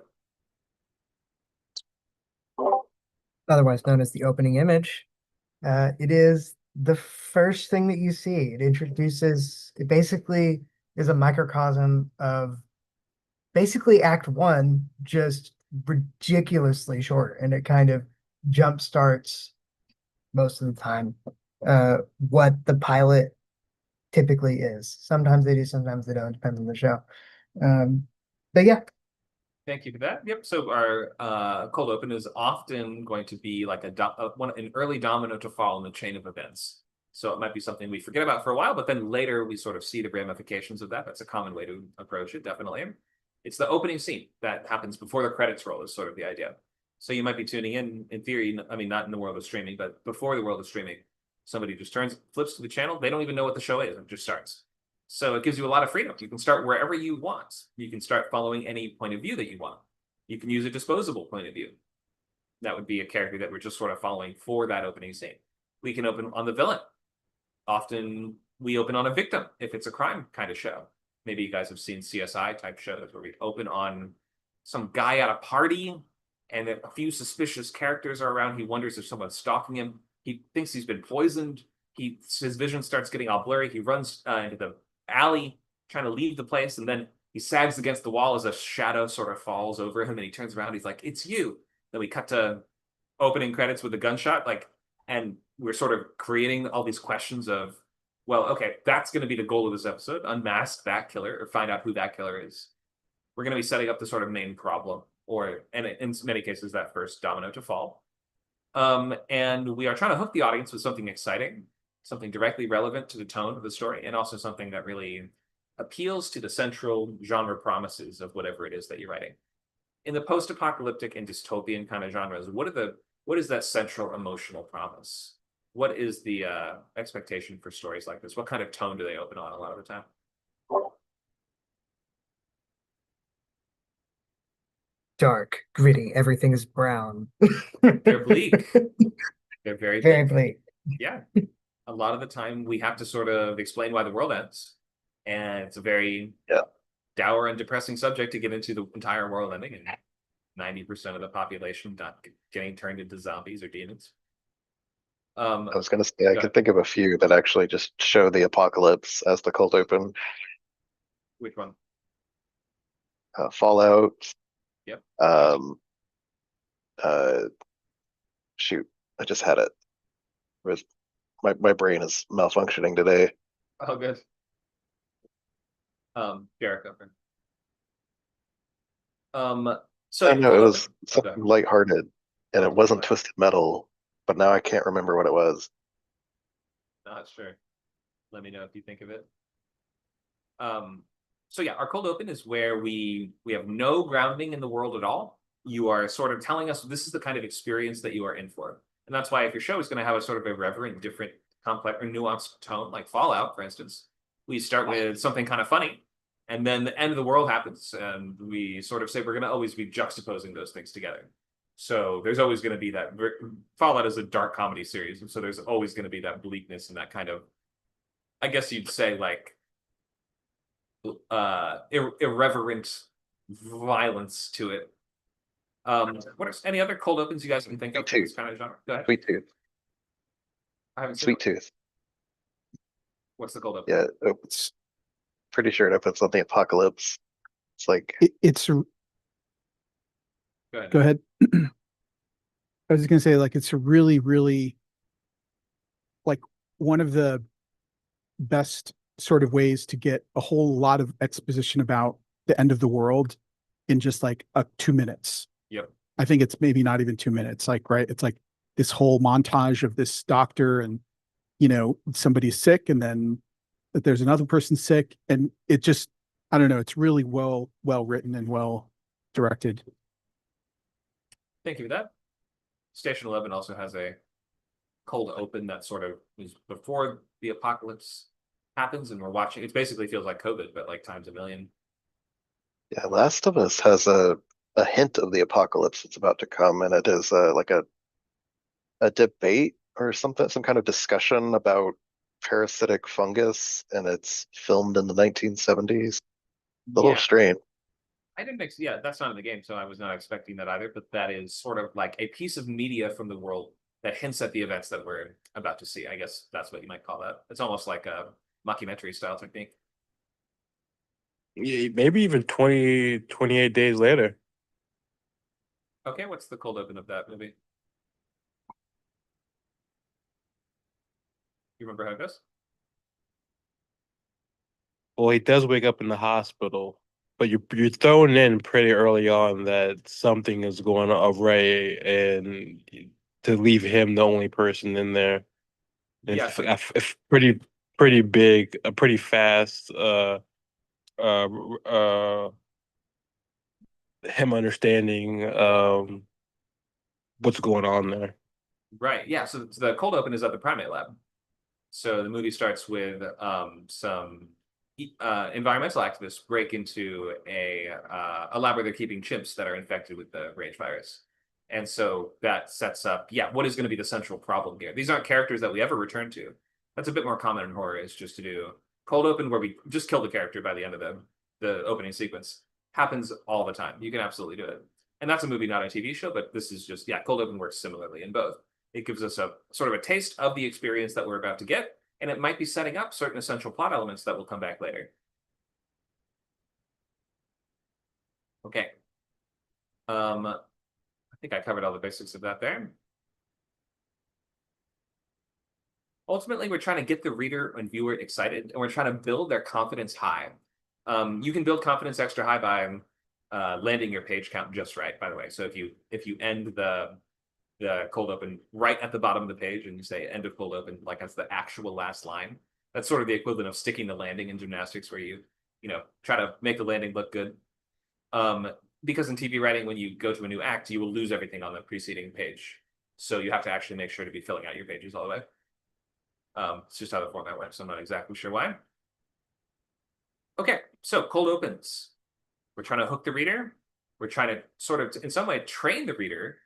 Otherwise known as the opening image. It is the first thing that you see. It basically is a microcosm of basically Act 1, just ridiculously short, and it kind of jump starts most of the time what the pilot typically is. Sometimes they do, sometimes they don't, depends on the show. But yeah. Thank you for that. Yep. So our cold open is often going to be like an early domino to fall in the chain of events. So it might be something we forget about for a while, but then later we sort of see the ramifications of that. That's a common way to approach it, definitely. It's the opening scene that happens before the credits roll is sort of the idea. So you might be tuning in theory, I mean, not in the world of streaming, but before the world of streaming, somebody just flips to the channel. They don't even know what the show is. It just starts. So it gives you a lot of freedom. You can start wherever you want. You can start following any point of view that you want. You can use a disposable point of view. That would be a character that we're just sort of following for that opening scene. We can open on the villain. Often we open on a victim if it's a crime kind of show. Maybe you guys have seen CSI type shows where we open on some guy at a party and a few suspicious characters are around. He wonders if someone's stalking him. He thinks he's been poisoned. His vision starts getting all blurry. He runs into the alley trying to leave the place, and then he sags against the wall as a shadow sort of falls over him, and he turns around. He's like, "It's you." Then we cut to opening credits with a gunshot, and we're sort of creating all these questions of, well, okay, that's going to be the goal of this episode: unmask that killer or find out who that killer is. We're going to be setting up the sort of main problem, and in many cases, that first domino to fall. And we are trying to hook the audience with something exciting, something directly relevant to the tone of the story, and also something that really appeals to the central genre promises of whatever it is that you're writing. In the post-apocalyptic and dystopian kind of genres, what is that central emotional promise? What is the expectation for stories like this? What kind of tone do they open on a lot of the time? Dark, gritty, everything is brown. They're bleak. They're very Very bleak. bleak. Yeah. A lot of the time we have to sort of explain why the world ends. And it's a very dour and depressing subject to get into the entire world ending and 90% of the population not getting turned into zombies or demons. I was going to say, I could think of a few that actually just show the apocalypse as the cold open. Which one? Fallout. Yep. Shoot, I just had it. My brain is malfunctioning today. Oh, good. Derek, over. So I know it was okay. something lighthearted, and it wasn't Twisted Metal, but now I can't remember what it was. Not sure. Let me know if you think of it. So yeah, our cold open is where we have no grounding in the world at all. You are sort of telling us this is the kind of experience that you are in for. And that's why if your show is going to have a sort of irreverent, different, complex, or nuanced tone, like Fallout, for instance, we start with something kind of funny, and then the end of the world happens, and we sort of say we're going to always be juxtaposing those things together. So there's always going to be that. Fallout is a dark comedy series, and so there's always going to be that bleakness and that kind of, I guess you'd say, like, irreverent violence to it. What are any other cold opens you guys can think of for this kind of genre? Go ahead. Sweet Tooth. I haven't seen Sweet it. Tooth. What's the cold open? Yeah, it's pretty sure it opens on the apocalypse. It's like It's Go ahead. go ahead. I was just gonna say, like, it's a really, really, like, one of the best sort of ways to get a whole lot of exposition about the end of the world in just like 2 minutes. Yep. I think it's maybe not even 2 minutes. Like, right, it's like this whole montage of this doctor, and somebody's sick, and then there's another person sick, and it just, I don't know, it's really well written and well directed. Thank you for that. Station 11 also has a cold open that sort of is before the apocalypse happens, and we're watching. It basically feels like COVID, but like times a million. Yeah, Last of Us has a hint of the apocalypse that's about to come, and it is like a debate or something, some kind of discussion about parasitic fungus, and it's filmed in the 1970s. A little Yeah, strange. I didn't. Yeah, that's not in the game, so I was not expecting that either. But that is sort of like a piece of media from the world that hints at the events that we're about to see. I guess that's what you might call that. It's almost like a mockumentary style technique. Yeah, maybe even 28 days later. Okay, what's the cold open of that movie? You remember how it goes? Well, he does wake up in the hospital, but you're thrown in pretty early on that something is going awry, and to leave him the only person in there. And Yeah, so if pretty big, pretty fast. Uh, uh, him understanding what's going on there. right. Yeah, so the cold open is at the primate lab. So the movie starts with some environmental activists break into a lab where they're keeping chimps that are infected with the rage virus. And so that sets up, yeah, what is going to be the central problem here? These aren't characters that we ever return to. That's a bit more common in horror, is just to do cold open where we just kill the character by the end of the opening sequence. Happens all the time. You can absolutely do it. And that's a movie, not a TV show, but this is just, yeah, cold open works similarly in both. It gives us a sort of a taste of the experience that we're about to get, and it might be setting up certain essential plot elements that will come back later. Okay. I think I covered all the basics of that there. Ultimately, we're trying to get the reader and viewer excited, and we're trying to build their confidence high. You can build confidence extra high by landing your page count just right, by the way. So if you end the cold open right at the bottom of the page and you say end of cold open, like that's the actual last line, that's sort of the equivalent of sticking the landing in gymnastics, where you try to make the landing look good. Because in TV writing, when you go to a new act, you will lose everything on the preceding page, so you have to actually make sure to be filling out your pages all the way. It's just how the format works. I'm not exactly sure why. Okay, so cold opens. We're trying to hook the reader. We're trying to sort of, in some way, train the reader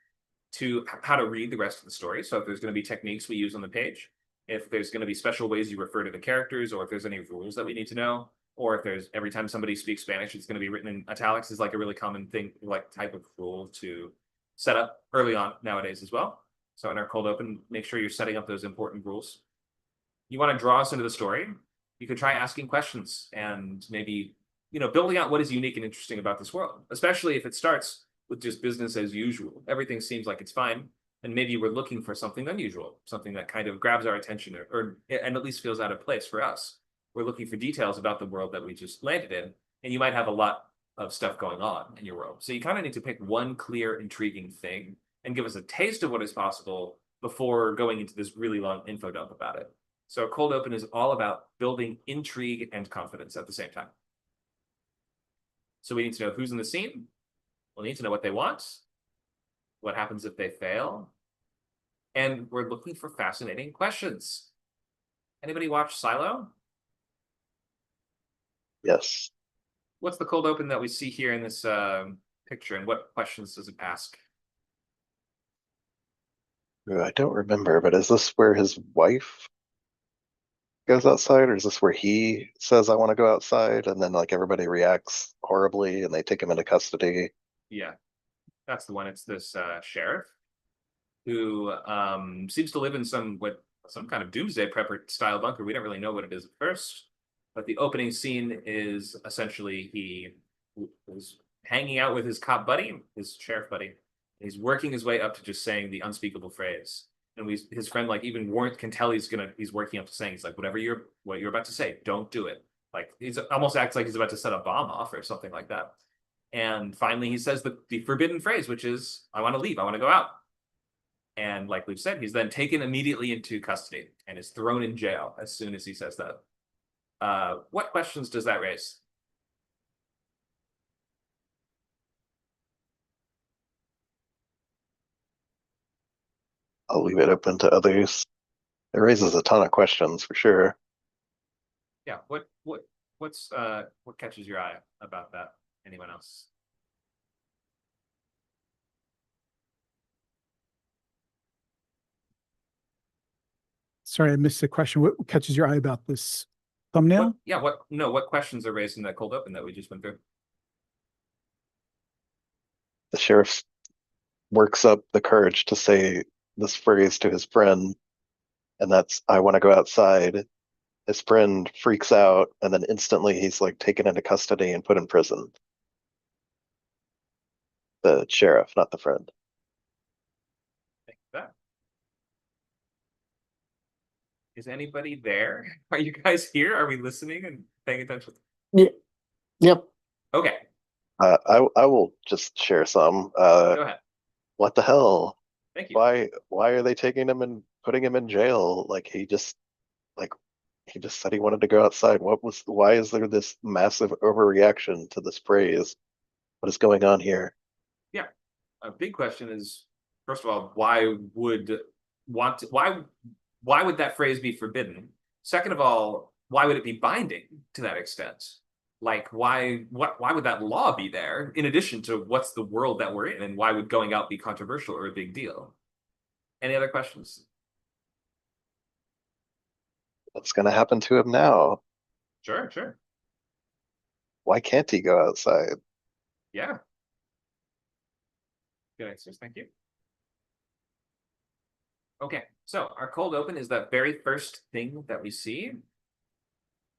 to how to read the rest of the story. So if there's going to be techniques we use on the page, if there's going to be special ways you refer to the characters, or if there's any rules that we need to know, or if there's every time somebody speaks Spanish, it's going to be written in italics, is like a really common thing, like type of rule to set up early on nowadays as well. So in our cold open, make sure you're setting up those important rules. You want to draw us into the story. You could try asking questions and maybe, building out what is unique and interesting about this world, especially if it starts with just business as usual. Everything seems like it's fine, and maybe we're looking for something unusual, something that kind of grabs our attention, and at least feels out of place for us. We're looking for details about the world that we just landed in, and you might have a lot of stuff going on in your world. So you kind of need to pick one clear, intriguing thing and give us a taste of what is possible before going into this really long info dump about it. So a cold open is all about building intrigue and confidence at the same time. So we need to know who's in the scene. We'll need to know what they want, what happens if they fail, and we're looking for fascinating questions. Anybody watch Silo? Yes. What's the cold open that we see here in this picture, and what questions does it ask? Ooh, I don't remember, but is this where his wife goes outside, or is this where he says, I want to go outside, and then like everybody reacts horribly and they take him into custody? Yeah, that's the one. It's this sheriff who seems to live in some kind of doomsday prepper style bunker. We don't really know what it is at first, but the opening scene is essentially he was hanging out with his cop buddy, his sheriff buddy. He's working his way up to just saying the unspeakable phrase. And his friend like even can tell he's working up to saying, he's like, what you're about to say, don't do it. Like he's almost acts like he's about to set a bomb off or something like that. And finally he says the forbidden phrase, which is, I want to leave, I want to go out. And like we've said, he's then taken immediately into custody and is thrown in jail as soon as he says that. What questions does that raise? I'll leave it open to others. It raises a ton of questions for sure. Yeah, what's what catches your eye about that? Anyone else? Sorry, I missed the question. What catches your eye about this thumbnail? What questions are raised in that cold open that we just went through? The sheriff works up the courage to say this phrase to his friend, and that's, I want to go outside. His friend freaks out, and then instantly he's like taken into custody and put in prison. The sheriff, not the friend. Think of that. Is anybody there? Are you guys here? Are we listening and paying attention? Yeah. Yep. Okay, I will just share some. go ahead. What the hell? Thank you. Why are they taking him and putting him in jail? Like he just said he wanted to go outside. Why is there this massive overreaction to this phrase? What is going on here? Yeah. A big question is, first of all, why would that phrase be forbidden? Second of all, why would it be binding to that extent? Like, why would that law be there in addition to what's the world that we're in, and why would going out be controversial or a big deal? Any other questions? What's going to happen to him now? Sure. Why can't he go outside? Yeah. Good answers. Thank you. Okay, so our cold open is that very first thing that we see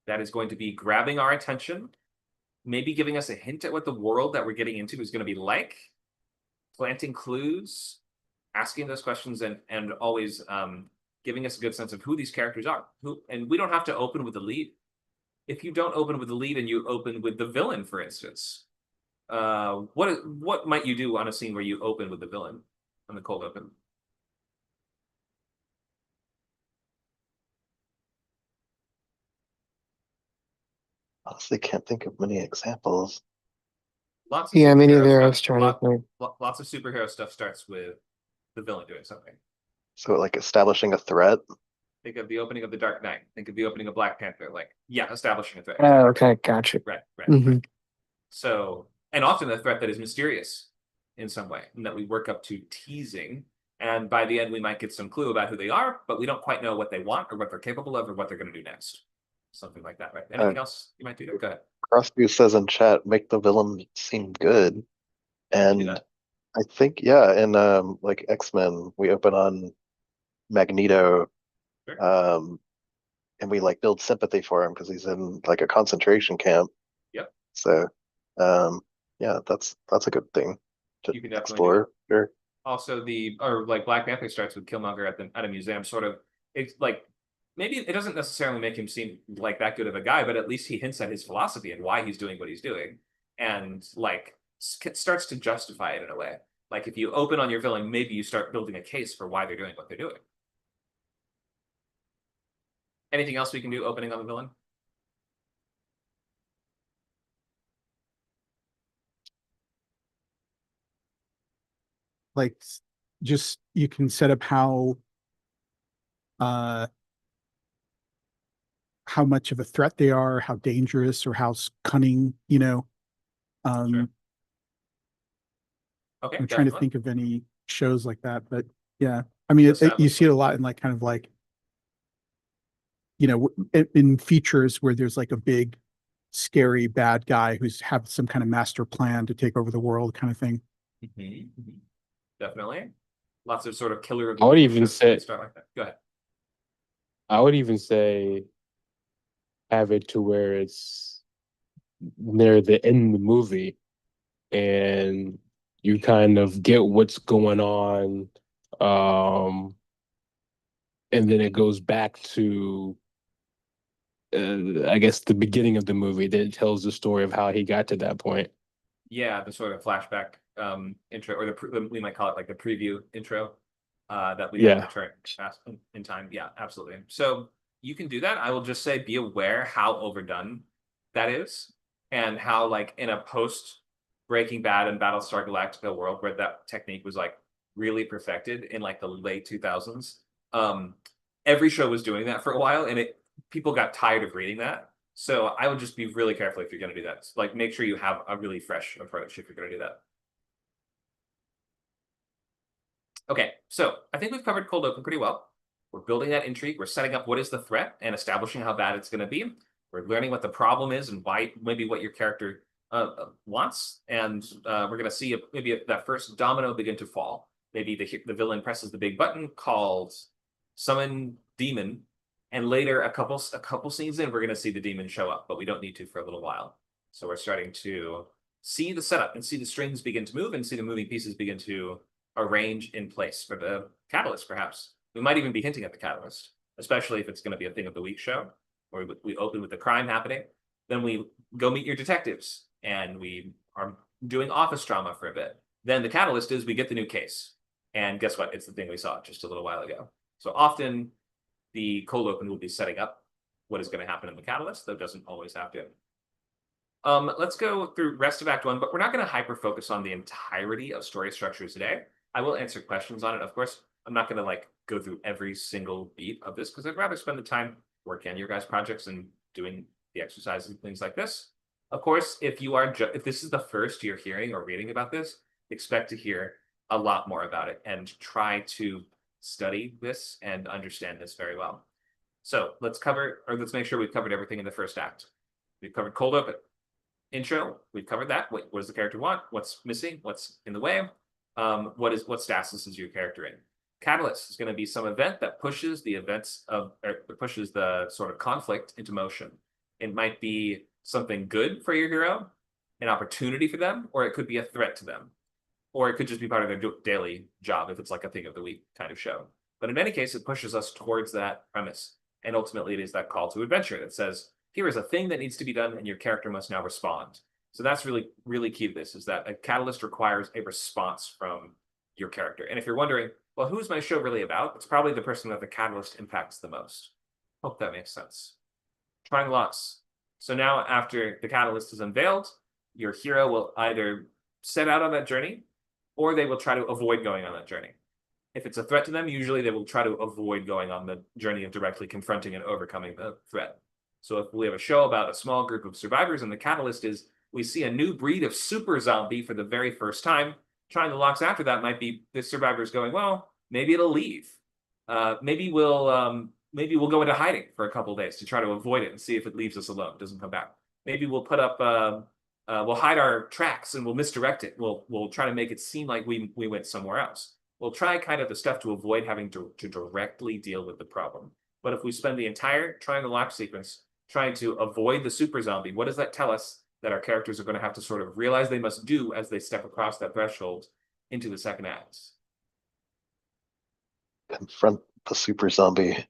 that is going to be grabbing our attention, maybe giving us a hint at what the world that we're getting into is going to be like, planting clues, asking those questions, and always giving us a good sense of who these characters are. And we don't have to open with the lead. If you don't open with the lead and you open with the villain, for instance, what might you do on a scene where you open with the villain on the cold open? Honestly, can't think of many examples. Lots of Yeah, me superhero neither. I stuff- was trying to think. Lots of superhero stuff starts with the villain doing something. So like establishing a threat. Think of the opening of The Dark Knight. Think of the opening of Black Panther. Like, yeah, establishing a threat. Oh, okay, gotcha. Right. Mhm. So, and often a threat that is mysterious in some way, and that we work up to teasing. And by the end, we might get some clue about who they are, but we don't quite know what they want or what they're capable of or what they're going to do next. Something like that, right? Anything else you might do? Go ahead. Crossview says in chat, make the villain seem good. Do And that. I think, yeah, in like X-Men, we open on Magneto, Sure. and we like build sympathy for him because he's in like a concentration camp. Yep. So, yeah, that's a good thing to You can definitely explore. Sure. Also, like Black Panther starts with Killmonger at a museum, sort of. It's like, maybe it doesn't necessarily make him seem like that good of a guy, but at least he hints at his philosophy and why he's doing what he's doing, and like starts to justify it in a way. Like, if you open on your villain, maybe you start building a case for why they're doing what they're doing. Anything else we can do opening on the villain? Like just you can set up uh how much of a threat they are, how dangerous or how cunning, you know. Sure. Okay, I'm trying to definitely. think of any shows like that, but yeah, I mean, you see it a lot in like kind of like, you know, in features where there's like a big, scary bad guy who's have some kind of master plan to take over the world, kind of thing. Definitely. Lots of sort of killer. I would even say, start like that. Go ahead. I would even say, have it to where it's near the end of the movie, and you kind of get what's going on, and then it goes back to, I guess, the beginning of the movie that tells the story of how he got to that point. Yeah, the sort of flashback intro, or we might call it like the preview intro that we have return in time. Yeah, absolutely. So you can do that. I will just say, be aware how overdone that is, and how, like, in a post Breaking Bad and Battlestar Galactica world where that technique was like really perfected in like the late 2000s. Every show was doing that for a while, and people got tired of reading that. So I would just be really careful if you're going to do that. Like, make sure you have a really fresh approach if you're going to do that. Okay, so I think we've covered cold open pretty well. We're building that intrigue. We're setting up what is the threat and establishing how bad it's going to be. We're learning what the problem is and why, maybe what your character wants. And we're going to see maybe that first domino begin to fall. Maybe the villain presses the big button called Summon Demon. And later, a couple scenes in, we're going to see the demon show up, but we don't need to for a little while. So we're starting to see the setup and see the strings begin to move and see the moving pieces begin to arrange in place for the catalyst, perhaps. We might even be hinting at the catalyst, especially if it's going to be a thing of the week show, where we open with the crime happening. Then we go meet your detectives, and we are doing office drama for a bit. Then the catalyst is we get the new case. And guess what? It's the thing we saw just a little while ago. So often, the cold open will be setting up what is going to happen in the catalyst, though it doesn't always have to. Let's go through rest of Act 1, but we're not going to hyper-focus on the entirety of story structure today. I will answer questions on it, of course. I'm not going to like go through every single beat of this because I'd rather spend the time working on your guys' projects and doing the exercises and things like this. Of course, if this is the first you're hearing or reading about this, expect to hear a lot more about it and try to study this and understand this very well. So let's make sure we've covered everything in the first act. We've covered cold open, intro. We've covered that. What does the character want? What's missing? What's in the way? What status is your character in? Catalyst is going to be some event that pushes the pushes the sort of conflict into motion. It might be something good for your hero, an opportunity for them, or it could be a threat to them. Or it could just be part of their daily job if it's like a thing of the week kind of show. But in any case, it pushes us towards that premise. And ultimately, it is that call to adventure that says, here is a thing that needs to be done, and your character must now respond. So that's really, really key to this, is that a catalyst requires a response from your character. And if you're wondering, well, who's my show really about? It's probably the person that the catalyst impacts the most. Hope that makes sense. Trying lots. So now, after the catalyst is unveiled, your hero will either set out on that journey, or they will try to avoid going on that journey. If it's a threat to them, usually they will try to avoid going on the journey of directly confronting and overcoming the threat. So if we have a show about a small group of survivors and the catalyst is we see a new breed of super zombie for the very first time, trying the locks after that might be the survivors going, well, maybe it'll leave. Maybe we'll go into hiding for a couple of days to try to avoid it and see if it leaves us alone, doesn't come back. Maybe we'll put up we'll hide our tracks and we'll misdirect it. We'll try to make it seem like we went somewhere else. We'll try kind of the stuff to avoid having to directly deal with the problem. But if we spend the entire trying the lock sequence trying to avoid the super zombie, what does that tell us that our characters are going to have to sort of realize they must do as they step across that threshold into the second act? Confront the super zombie.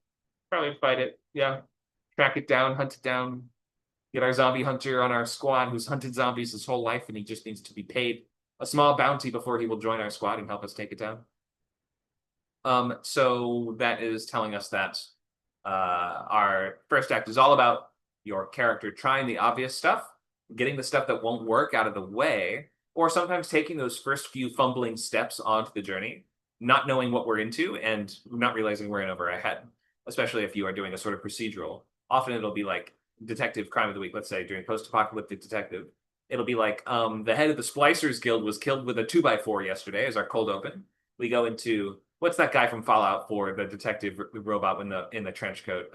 Probably fight it, yeah. Track it down, hunt it down. Get our zombie hunter on our squad who's hunted zombies his whole life and he just needs to be paid a small bounty before he will join our squad and help us take it down. So that is telling us that our first act is all about your character trying the obvious stuff, getting the stuff that won't work out of the way, or sometimes taking those first few fumbling steps onto the journey, not knowing what we're into and not realizing we're in over our head, especially if you are doing a sort of procedural. Often it'll be like detective crime of the week, let's say during Post-Apocalyptic Detective. It'll be like the head of the Splicers Guild was killed with a 2x4 yesterday as our cold open. We go into, what's that guy from Fallout 4, the detective robot in the trench coat?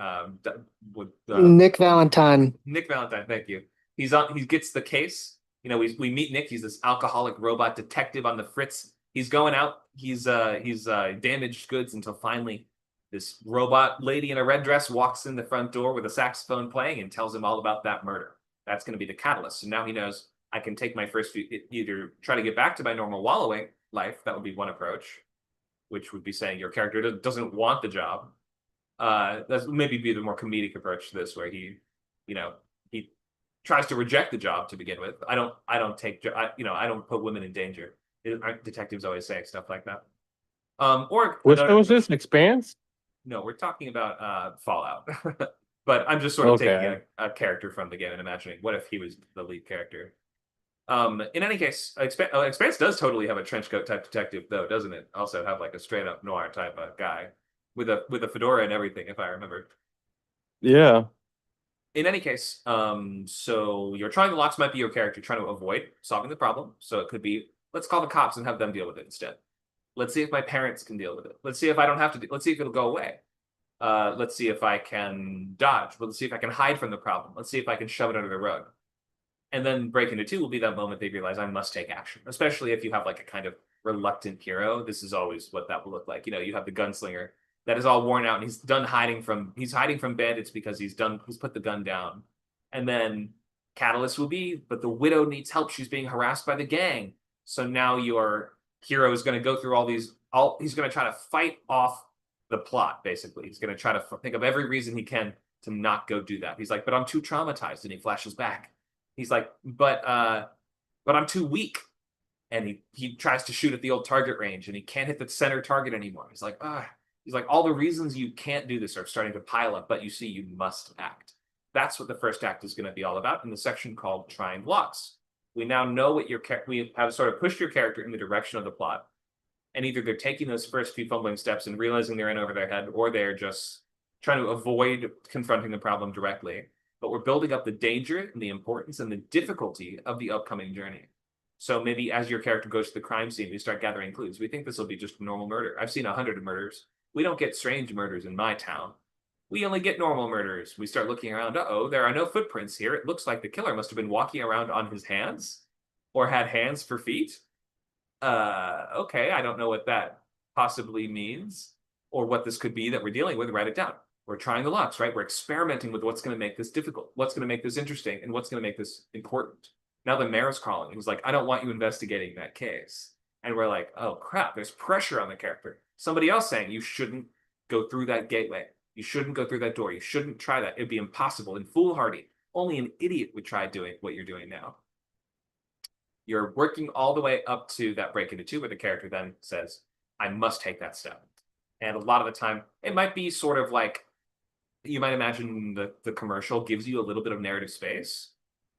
Nick Valentine. Nick Valentine, thank you. He gets the case. You know, we meet Nick. He's this alcoholic robot detective on the fritz. He's going out. He's damaged goods until finally this robot lady in a red dress walks in the front door with a saxophone playing and tells him all about that murder. That's going to be the catalyst. So now he knows I can take my first few, either try to get back to my normal wallowing life. That would be one approach, which would be saying your character doesn't want the job. That's maybe be the more comedic approach to this, where he tries to reject the job to begin with. I don't put women in danger. Aren't detectives always saying stuff like that? Which show was this? Expanse? No, we're talking about Fallout. But I'm just sort of taking a character from the game and imagining what if he was the lead character. In any case, Expanse does totally have a trench coat type detective, though, doesn't it? Also have like a straight up noir type of guy with a fedora and everything, if I remember. Yeah. In any case, so your triangle locks might be your character trying to avoid solving the problem. So it could be, let's call the cops and have them deal with it instead. Let's see if my parents can deal with it. Let's see if I don't have to. Let's see if it'll go away. Let's see if I can dodge. Let's see if I can hide from the problem. Let's see if I can shove it under the rug. And then break into two will be that moment they realize I must take action, especially if you have like a kind of reluctant hero. This is always what that will look like. You know, you have the gunslinger that is all worn out and he's hiding from bandits because he's put the gun down. And then catalyst will be, but the widow needs help. She's being harassed by the gang. So now your hero is going to go through he's going to try to fight off the plot, basically. He's going to try to think of every reason he can to not go do that. He's like, but I'm too traumatized, and he flashes back. He's like, but I'm too weak. And he tries to shoot at the old target range and he can't hit the center target anymore. He's like, all the reasons you can't do this are starting to pile up, but you see, you must act. That's what the first act is going to be all about in the section called Trying Blocks. We now know what we have sort of pushed your character in the direction of the plot. And either they're taking those first few fumbling steps and realizing they're in over their head, or they're just trying to avoid confronting the problem directly. But we're building up the danger and the importance and the difficulty of the upcoming journey. So maybe as your character goes to the crime scene, we start gathering clues. We think this will be just normal murder. I've seen 100 murders. We don't get strange murders in my town. We only get normal murders. We start looking around. Uh-oh, there are no footprints here. It looks like the killer must have been walking around on his hands or had hands for feet. Okay, I don't know what that possibly means or what this could be that we're dealing with. Write it down. We're trying the locks, right? We're experimenting with what's going to make this difficult, what's going to make this interesting, and what's going to make this important. Now the mayor's calling. He's like, I don't want you investigating that case. And we're like, oh crap, there's pressure on the character. Somebody else saying you shouldn't go through that gateway. You shouldn't go through that door. You shouldn't try that. It'd be impossible and foolhardy. Only an idiot would try doing what you're doing now. You're working all the way up to that break into two where the character then says, I must take that step. And a lot of the time, it might be sort of like, you might imagine the commercial gives you a little bit of narrative space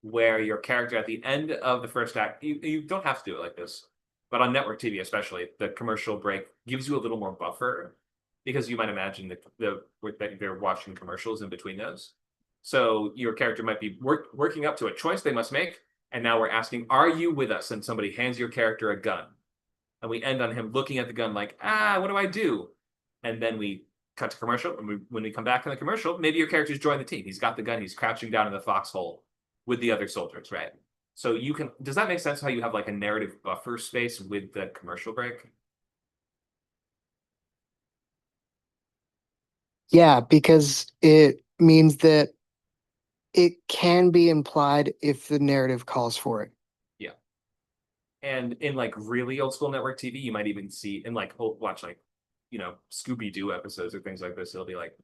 where your character at the end of the first act, you don't have to do it like this, but on network TV especially, the commercial break gives you a little more buffer because you might imagine that they're watching commercials in between those. So your character might be working up to a choice they must make, and now we're asking, are you with us? And somebody hands your character a gun. And we end on him looking at the gun like, what do I do? And then we cut to commercial. And when we come back from the commercial, maybe your character's joined the team. He's got the gun. He's crouching down in the foxhole with the other soldiers, right? So you can, does that make sense how you have like a narrative buffer space with the commercial break? Yeah, because it means that it can be implied if the narrative calls for it. Yeah. And in like really old school network TV, you might even see in like watch like, Scooby-Doo episodes or things like this. It'll be like,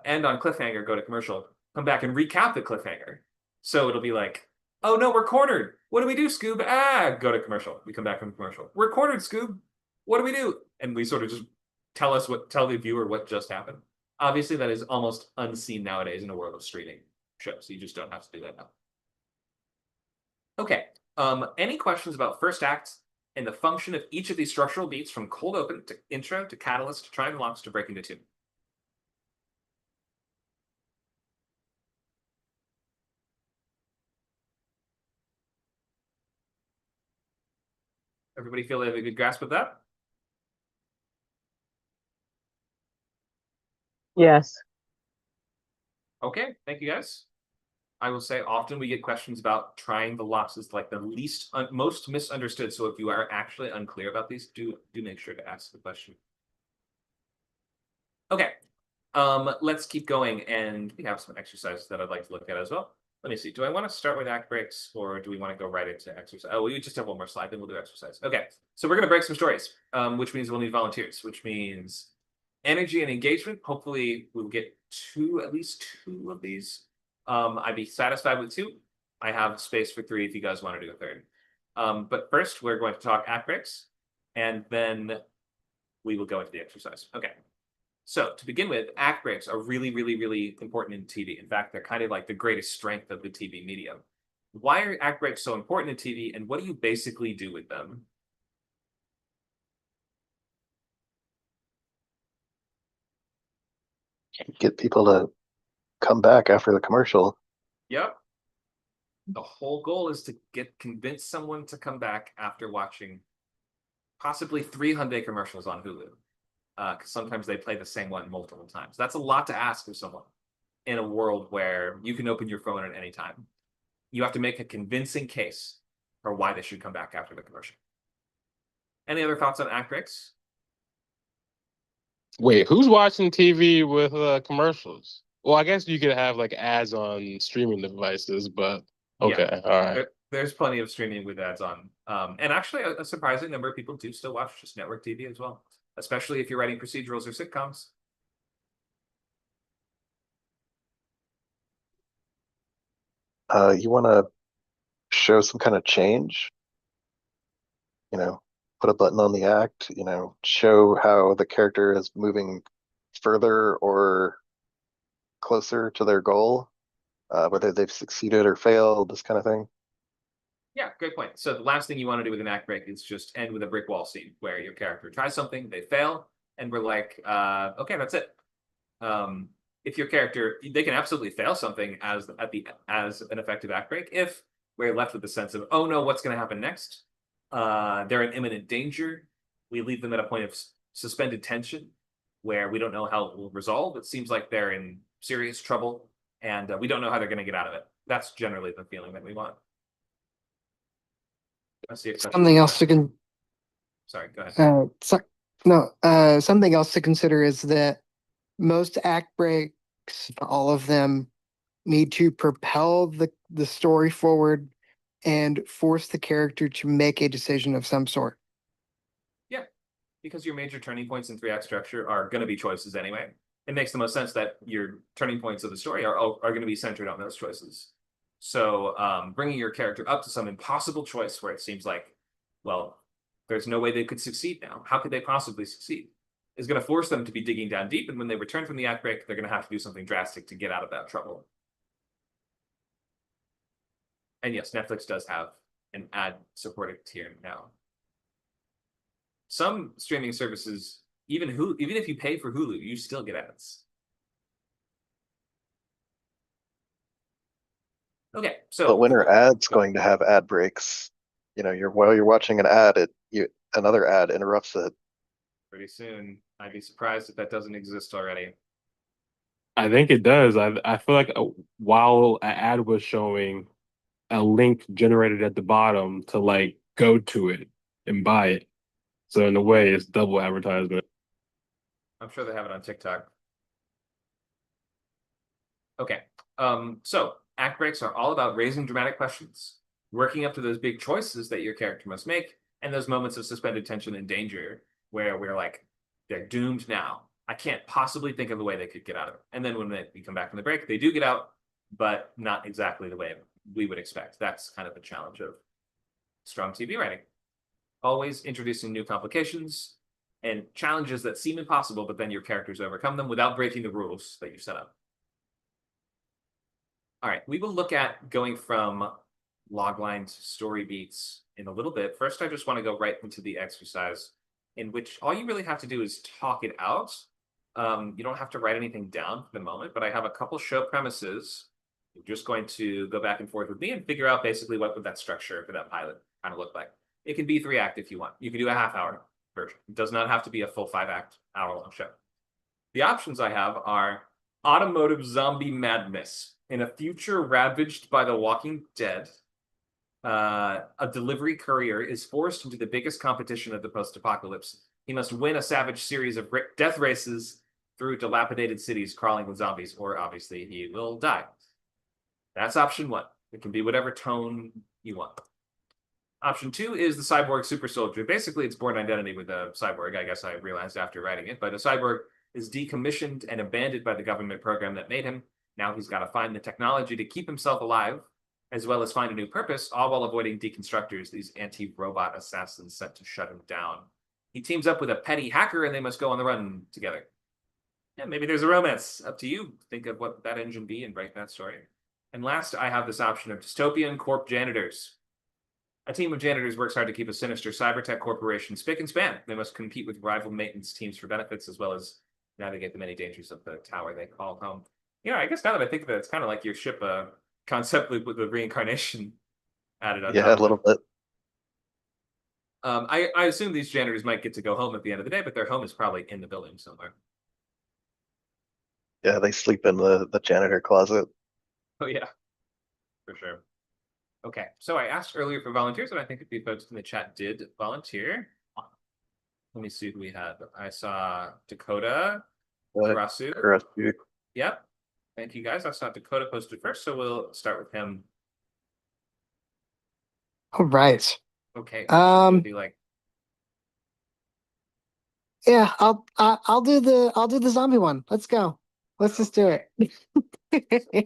end on cliffhanger, go to commercial, come back and recap the cliffhanger. So it'll be like, oh no, we're cornered. What do we do, Scoob? Go to commercial. We come back from commercial. We're cornered, Scoob. What do we do? And we sort of just tell the viewer what just happened. Obviously, that is almost unseen nowadays in a world of streaming shows. You just don't have to do that now. Okay. Any questions about first act and the function of each of these structural beats from cold open to intro to catalyst to triangle locks to break into two? Everybody feel they have a good grasp of that? Yes. Okay, thank you guys. I will say often we get questions about trying the locks is like the most misunderstood. So if you are actually unclear about these, do make sure to ask the question. Okay, let's keep going, and we have some exercises that I'd like to look at as well. Let me see. Do I want to start with act breaks, or do we want to go right into exercise? Oh, we just have one more slide, then we'll do exercise. Okay, so we're going to break some stories, which means we'll need volunteers, which means energy and engagement. Hopefully, we'll get at least two of these. I'd be satisfied with two. I have space for three if you guys want to do a third. But first, we're going to talk act breaks, and then we will go into the exercise. Okay. So to begin with, act breaks are really, really, really important in TV. In fact, they're kind of like the greatest strength of the TV medium. Why are act breaks so important in TV, and what do you basically do with them? Get people to come back after the commercial. Yep. The whole goal is to convince someone to come back after watching possibly 3 Hyundai commercials on Hulu. Because sometimes they play the same one multiple times. That's a lot to ask of someone in a world where you can open your phone at any time. You have to make a convincing case for why they should come back after the commercial. Any other thoughts on act breaks? Wait, who's watching TV with commercials? Well, I guess you could have like ads on streaming devices, but okay, Yeah. all right. There's plenty of streaming with ads on. And actually, a surprising number of people do still watch just network TV as well, especially if you're writing procedurals or sitcoms. You want to show some kind of change, put a button on the act, show how the character is moving further or closer to their goal, whether they've succeeded or failed, this kind of thing. Yeah, great point. So the last thing you want to do with an act break is just end with a brick wall scene where your character tries something, they fail, and we're like, okay, that's it. If your character, they can absolutely fail something as an effective act break if we're left with the sense of, oh no, what's going to happen next? They're in imminent danger. We leave them at a point of suspended tension where we don't know how it will resolve. It seems like they're in serious trouble, and we don't know how they're going to get out of it. That's generally the feeling that we want. Let's see if Something else to Sorry, go ahead. something else to consider is that most act breaks, all of them, need to propel the story forward and force the character to make a decision of some sort. Yeah, because your major turning points in 3-act structure are going to be choices anyway. It makes the most sense that your turning points of the story are going to be centered on those choices. So bringing your character up to some impossible choice where it seems like, well, there's no way they could succeed now. How could they possibly succeed? Is going to force them to be digging down deep. And when they return from the act break, they're going to have to do something drastic to get out of that trouble. And yes, Netflix does have an ad-supported tier now. Some streaming services, even if you pay for Hulu, you still get ads. Okay, so But when are ads going to have ad breaks? While you're watching an ad, another ad interrupts it. Pretty soon, I'd be surprised if that doesn't exist already. I think it does. I feel like while an ad was showing, a link generated at the bottom to like go to it and buy it. So in a way, it's double advertisement. I'm sure they have it on TikTok. Okay, so act breaks are all about raising dramatic questions, working up to those big choices that your character must make, and those moments of suspended tension and danger where we're like, they're doomed now. I can't possibly think of a way they could get out of it. And then when we come back from the break, they do get out, but not exactly the way we would expect. That's kind of the challenge of strong TV writing. Always introducing new complications and challenges that seem impossible, but then your characters overcome them without breaking the rules that you've set up. All right, we will look at going from logline to story beats in a little bit. First, I just want to go right into the exercise in which all you really have to do is talk it out. You don't have to write anything down for the moment, but I have a couple show premises. You're just going to go back and forth with me and figure out basically what would that structure for that pilot kind of look like. It can be 3-act if you want. You can do a half-hour version. It does not have to be a full 5-act, hour-long show. The options I have are automotive zombie madness. In a future ravaged by the Walking Dead, a delivery courier is forced into the biggest competition of the post-apocalypse. He must win a savage series of death races through dilapidated cities crawling with zombies, or obviously he will die. That's option 1. It can be whatever tone you want. Option 2 is the cyborg super soldier. Basically, it's Born Identity with a cyborg, I guess I realized after writing it, but a cyborg is decommissioned and abandoned by the government program that made him. Now he's got to find the technology to keep himself alive, as well as find a new purpose, all while avoiding deconstructors, these anti-robot assassins sent to shut him down. He teams up with a petty hacker, and they must go on the run together. Yeah, maybe there's a romance. Up to you. Think of what that engine be and write that story. And last, I have this option of Dystopian Corp Janitors. A team of janitors works hard to keep a sinister cybertech corporation spick and span. They must compete with rival maintenance teams for benefits as well as navigate the many dangers of the tower they call home. Yeah, I guess now that I think of it, it's kind of like your ship concept with the reincarnation added on Yeah, top a of little it. bit. I assume these janitors might get to go home at the end of the day, but their home is probably in the building somewhere. Yeah, they sleep in the janitor closet. Oh yeah, for sure. Okay, so I asked earlier for volunteers, and I think a few folks in the chat did volunteer. Let me see who we had. I saw Dakota, Karasu. Karasu. Yep. Thank you guys. I saw Dakota posted first, so we'll start with him. All right. Okay. Be like, yeah, I'll do the zombie one. Let's go. Let's just do it.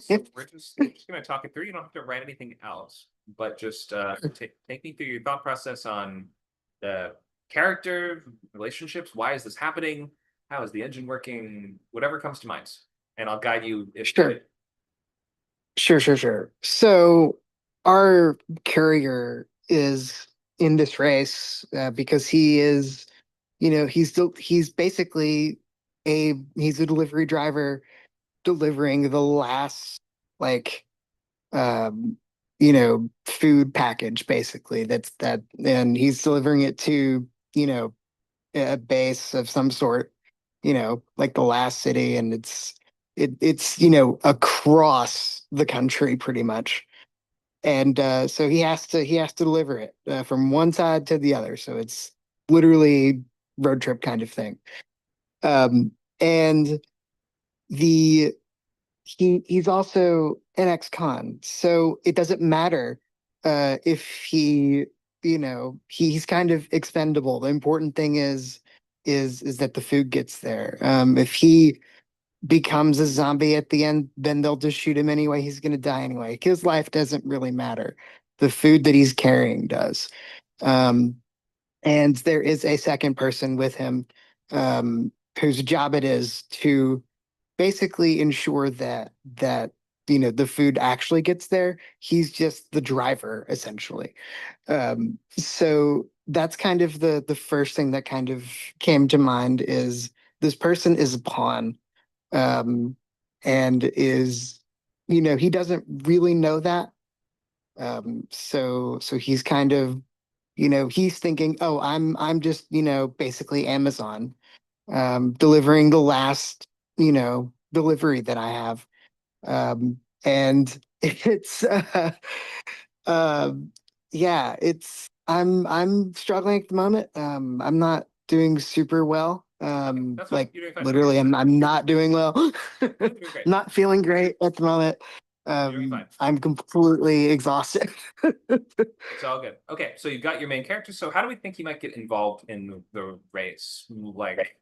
so we're just gonna talk it through. You don't have to write anything else, but just take me through your thought process on the character, relationships. Why is this happening? How is the engine working? Whatever comes to mind, and I'll guide you if Sure. Sure. So our courier is in this race because he is, he's basically he's a delivery driver delivering the last like food package basically and he's delivering it to a base of some sort, like the last city, and it's across the country pretty much. And so he has to deliver it from one side to the other, so it's literally road trip kind of thing. And the he's also an ex-con, so it doesn't matter if he's kind of expendable. The important thing is that the food gets there. If he becomes a zombie at the end, then they'll just shoot him anyway. He's gonna die anyway. His life doesn't really matter. The food that he's carrying does. And there is a second person with him, whose job it is to basically ensure that the food actually gets there. He's just the driver essentially. So that's kind of the first thing that kind of came to mind is this person is a pawn, and is he doesn't really know that. So he's kind of he's thinking, oh, I'm just basically Amazon, delivering the last delivery that I have. And it's yeah, I'm struggling at the moment. I'm not doing super well. That's fine. Like You're doing fine. literally I'm not doing well. You're doing great. Not feeling great at the moment. You're doing fine. I'm completely exhausted. It's all good. Okay, so you've got your main character. So how do we think he might get involved in the race? Like,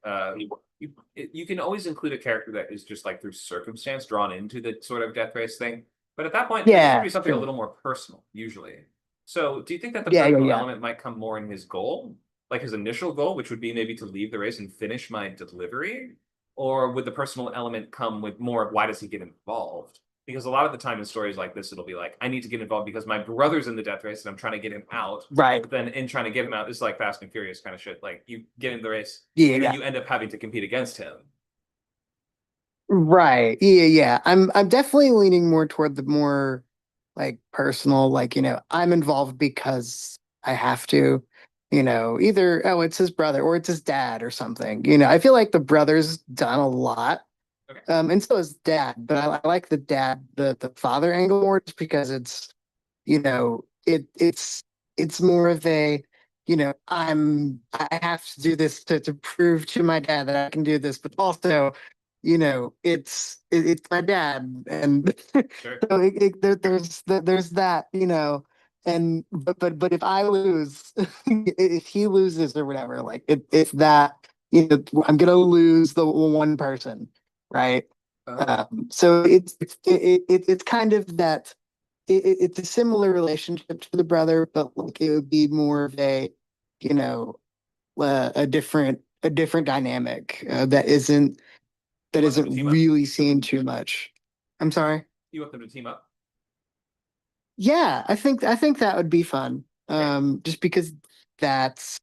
you can always include a character that is just like through circumstance drawn into the sort of death race thing. But at that point, there needs to be something a little more personal, usually. So do you think that the personal element might come more in his goal? Like his initial goal, which would be maybe to leave the race and finish my delivery? Or would the personal element come with more of why does he get involved? Because a lot of the time in stories like this, it'll be like, I need to get involved because my brother's in the death race and I'm trying to get him out. Right. But then in trying to get him out, this is like Fast and Furious kind of shit. Like you get in the race, Yeah. and then you end up having to compete against him. Right. Yeah. I'm definitely leaning more toward the more like personal, like, I'm involved because I have to, either, oh, it's his brother or it's his dad or something. I feel like the brother's done a lot. Okay. And so is dad, but I like the dad, the father angle more just because it's, it's more of a, I have to do this to prove to my dad that I can do this, but also, it's my dad, and Sure. so there's that, and but if I lose, if he loses or whatever, like it's that, I'm gonna lose the one person, right? Oh. So it's kind of that. It's a similar relationship to the brother, but like it would be more of a, a different dynamic that isn't You want them to team up? really seen too much. I'm sorry. You want them to team up? Yeah, I think that would be fun. Just because that's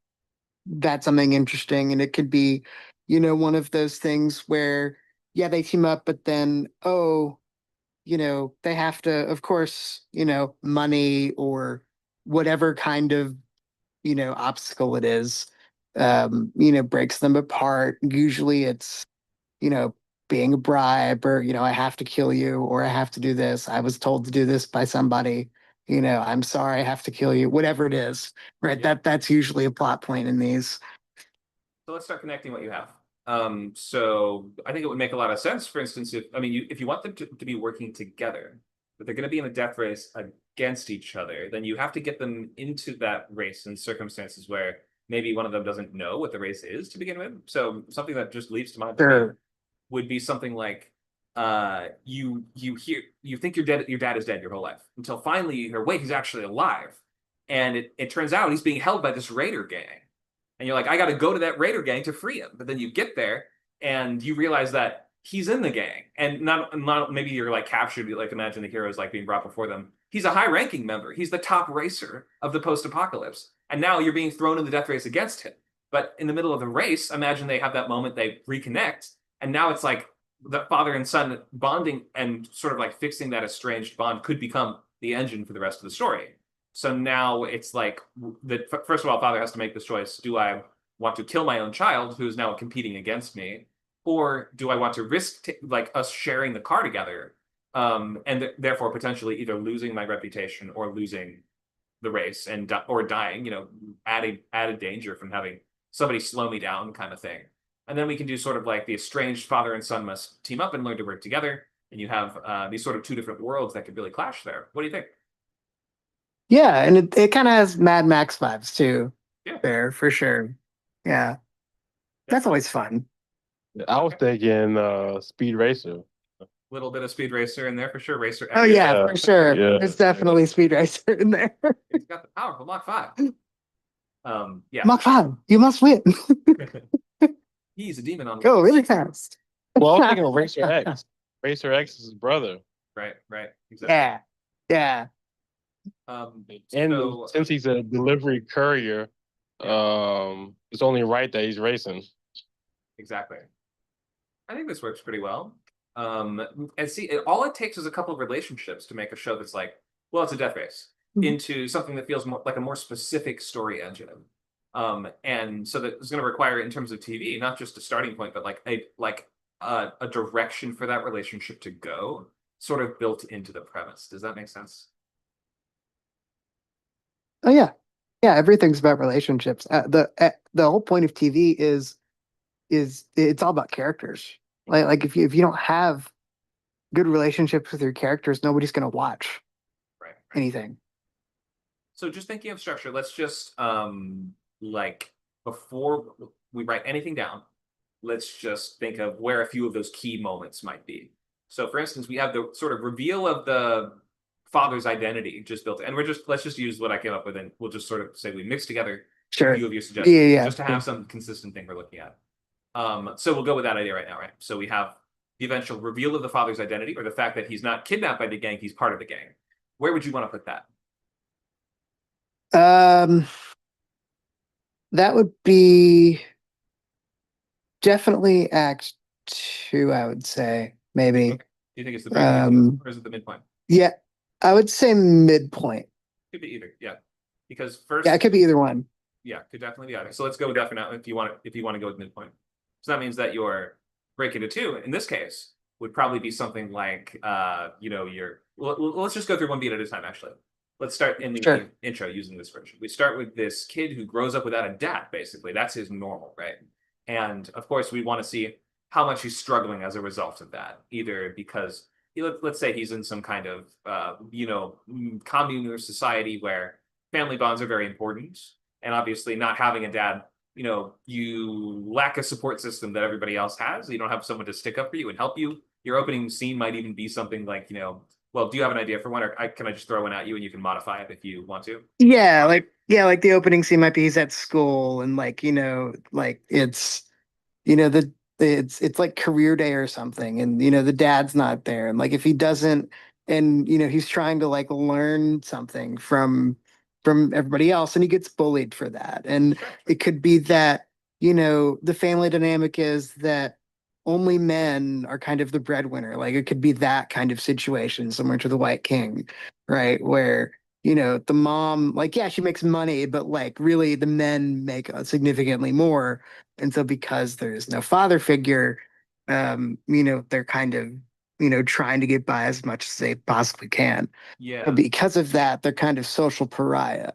something interesting, and it could be, one of those things where, yeah, they team up, but then, oh, they have to, of course, money or whatever kind of, obstacle it is, breaks them apart. Usually it's, you know, being a bribe, or, I have to kill you, or I have to do this. I was told to do this by somebody, I'm sorry, I have to kill you, whatever it is, right? Yeah. That's usually a plot point in these. So let's start connecting what you have. So I think it would make a lot of sense, for instance, if you want them to be working together, but they're going to be in a death race against each other, then you have to get them into that race in circumstances where maybe one of them doesn't know what the race is to begin with. So something that just leaps to mind for me Sure. would be something like you think your dad is dead your whole life until finally you hear, wait, he's actually alive. And it turns out he's being held by this raider gang. And you're like, I got to go to that raider gang to free him. But then you get there and you realize that he's in the gang, and not maybe you're like captured. Like imagine the heroes like being brought before them. He's a high-ranking member. He's the top racer of the post-apocalypse, and now you're being thrown in the death race against him. But in the middle of the race, imagine they have that moment, they reconnect, and now it's like the father and son bonding and sort of like fixing that estranged bond could become the engine for the rest of the story. So now it's like first of all, father has to make this choice. Do I want to kill my own child who is now competing against me? Or do I want to risk like us sharing the car together, and therefore potentially either losing my reputation or losing the race and or dying, added danger from having somebody slow me down kind of thing. And then we can do sort of like the estranged father and son must team up and learn to work together. And you have these sort of two different worlds that could really clash there. What do you think? Yeah, and it kind of has Mad Max vibes too. Yeah. There for sure. Yeah, that's always fun. I was thinking Speed Racer. Little bit of Speed Racer in there for sure. Racer X. Oh yeah, Yeah, for sure. yeah. There's definitely Speed Racer in there. He's got the power of Mach 5. Yeah. Mach 5, you must win. He's a demon on Go really fast. Well, I was thinking of Racer X. Racer X is his brother. Right, exactly. Yeah. And So since he's a delivery courier, it's only right that he's racing. exactly. I think this works pretty well. And see, all it takes is a couple of relationships to make a show that's like, well, it's a death race, into something that feels more like a more specific story engine. And so that it's going to require, in terms of TV, not just a starting point, but like a direction for that relationship to go, sort of built into the premise. Does that make sense? Oh yeah. Yeah, everything's about relationships. The whole point of TV is it's all about characters. Like if you don't have good relationships with your characters, nobody's gonna watch Right. anything. So just thinking of structure, let's just like before we write anything down, let's just think of where a few of those key moments might be. So for instance, we have the sort of reveal of the father's identity just built, and let's just use what I came up with, and we'll just sort of say we mix together Sure. a few of your suggestions, Yeah. just to have some consistent thing we're looking at. So we'll go with that idea right now, right? So we have the eventual reveal of the father's identity, or the fact that he's not kidnapped by the gang, he's part of the gang. Where would you want to put that? That would be definitely Act 2, I would say, maybe. Okay. Do you think it's the beginning, or is it the midpoint? Yeah, I would say midpoint. Could be either, yeah. Because first, Yeah, it could be either one. yeah, could definitely be either. So let's go with that for now. If you want to go with midpoint, so that means that your break into two in this case would probably be something like let's just go through one beat at a time. Actually, let's start in the intro using this version. We start with this kid who grows up without a dad. Basically, that's his normal, right? And of course, we want to see how much he's struggling as a result of that, either because let's say he's in some kind of commune or society where family bonds are very important, and obviously not having a dad, you lack a support system that everybody else has. You don't have someone to stick up for you and help you. Your opening scene might even be something like, well, do you have an idea for one, or can I just throw one at you and you can modify it if you want to? Yeah, like the opening scene might be he's at school, and it's like career day or something, and the dad's not there, and like if he doesn't and he's trying to like learn something from everybody else, and he gets bullied for that. And it could be that the family dynamic is that only men are kind of the breadwinner. Like it could be that kind of situation, similar to the White King, right? Where the mom, like, yeah, she makes money, but like really the men make significantly more. And so because there's no father figure, they're kind of trying to get by as much as they possibly can. Yeah. And because of that, they're kind of social pariah.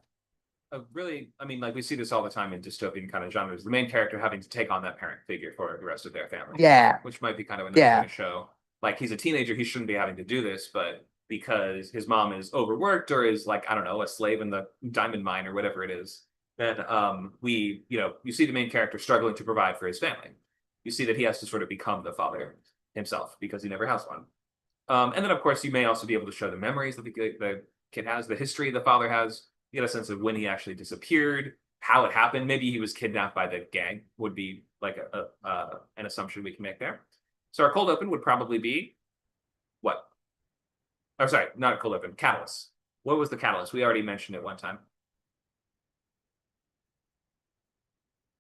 Really, I mean, like we see this all the time in dystopian kind of genres. The main character having to take on that parent figure for the rest of their family. Yeah. Which might be kind of a nice Yeah. way to show. Like he's a teenager, he shouldn't be having to do this, but because his mom is overworked or is like, I don't know, a slave in the diamond mine or whatever it is, then you see the main character struggling to provide for his family. You see that he has to sort of become the father himself because he never has one. And then, of course, you may also be able to show the memories that the kid has, the history the father has. You get a sense of when he actually disappeared, how it happened. Maybe he was kidnapped by the gang. Would be like an assumption we can make there. So our cold open would probably be what? Oh, sorry, not a cold open. Catalyst. What was the catalyst? We already mentioned it one time.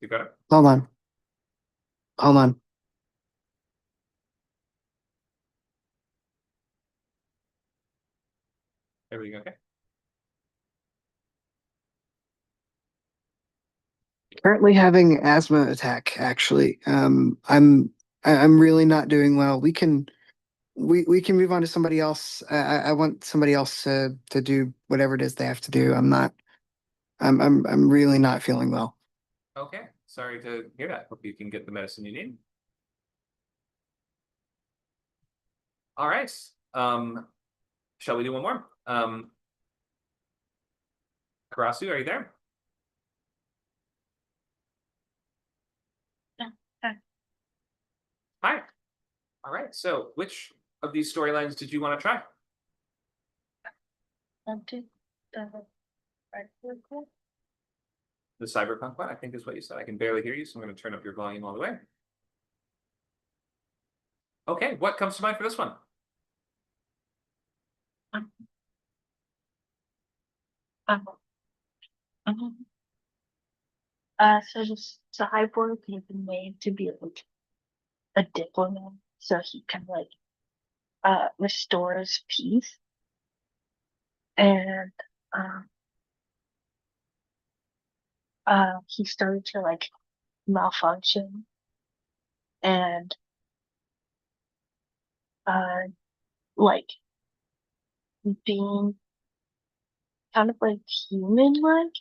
You got it. Hold on. Hold on. Everything okay? Currently having asthma attack, actually. I'm really not doing well. We can move on to somebody else. I want somebody else to do whatever it is they have to do. I'm really not feeling well. Okay. Sorry to hear that. Hope you can get the medicine you need. All right. Shall we do one more? Karasu, are you there? Hi. All right. So, which of these storylines did you want to try? The cyberpunk one, I think is what you said. I can barely hear you, so I'm going to turn up your volume all the way. Okay, what comes to mind for this one? So the cyborg has been made to be like a diplomat, so he kind of like restores peace, and um he started to like malfunction and uh like being kind of like human like,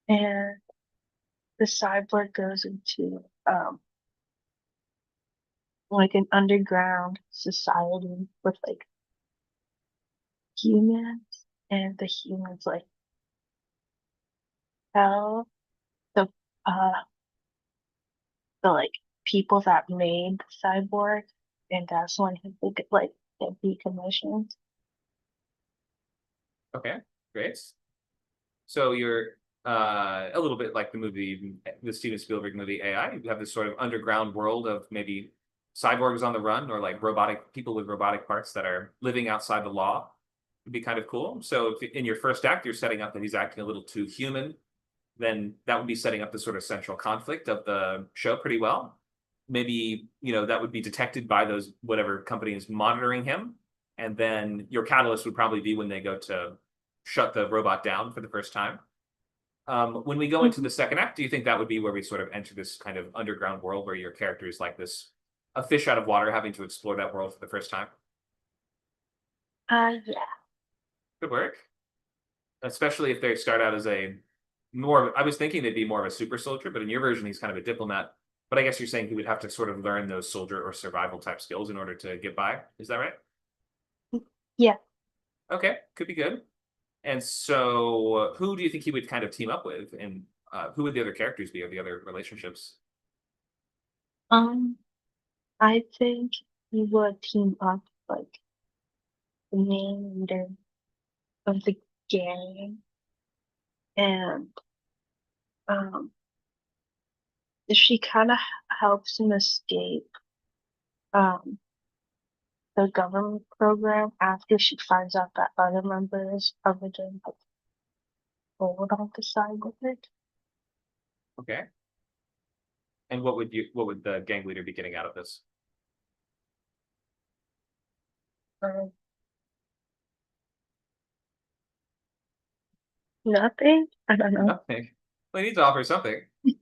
and the cyborg goes into like an underground society with like humans, and the humans like tell the uh the like people that made the cyborg, and that's when he would get like get decommissioned. Okay, great. So you're a little bit like the Steven Spielberg movie AI. You have this sort of underground world of maybe cyborgs on the run or like robotic people with robotic parts that are living outside the law. Would be kind of cool. So if in your first act you're setting up that he's acting a little too human, then that would be setting up the sort of central conflict of the show pretty well. Maybe, that would be detected by those whatever company is monitoring him. And then your catalyst would probably be when they go to shut the robot down for the first time. When we go into the second act, do you think that would be where we sort of enter this kind of underground world where your character is like this, a fish out of water having to explore that world for the first time? Yeah. Good work. Especially if they start out as I was thinking they'd be more of a super soldier, but in your version, he's kind of a diplomat. But I guess you're saying he would have to sort of learn those soldier or survival type skills in order to get by. Is that right? Yeah. Okay, could be good. And so, who do you think he would kind of team up with, and who would the other characters be, or the other relationships? I think we would team up like the main leader of the gang, and um she kind of helps him escape um the government program after she finds out that other members of the gang have rolled on the side with it. Okay. And what would the gang leader be getting out of this? Um, Nothing. I don't know. Nothing. Well, he needs to offer something.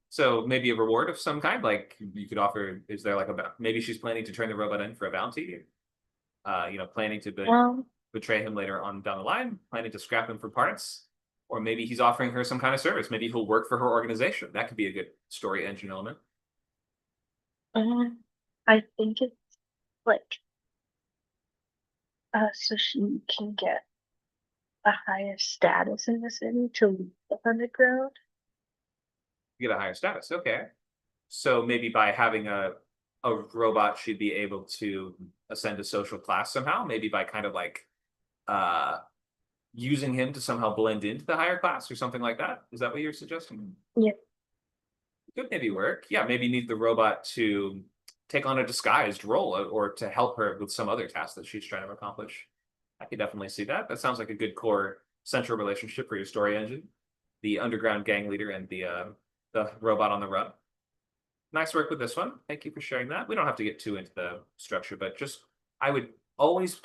So maybe a reward of some kind. Like you could offer. Is there like maybe she's planning to turn the robot in for a bounty? Planning to betray him later on down the line, planning to scrap him for parts, or maybe he's offering her some kind of service. Maybe he'll work for her organization. That could be a good story engine element. I think it's like so she can get a higher status in the city to leave the underground. Get a higher status. Okay. So maybe by having a robot, she'd be able to ascend to social class somehow. Maybe by kind of like using him to somehow blend into the higher class or something like that. Is that what you're suggesting? Yeah. Could maybe work. Yeah, maybe need the robot to take on a disguised role or to help her with some other task that she's trying to accomplish. I could definitely see that. That sounds like a good core central relationship for your story engine. The underground gang leader and the robot on the run. Nice work with this one. Thank you for sharing that. We don't have to get too into the structure, but just I would always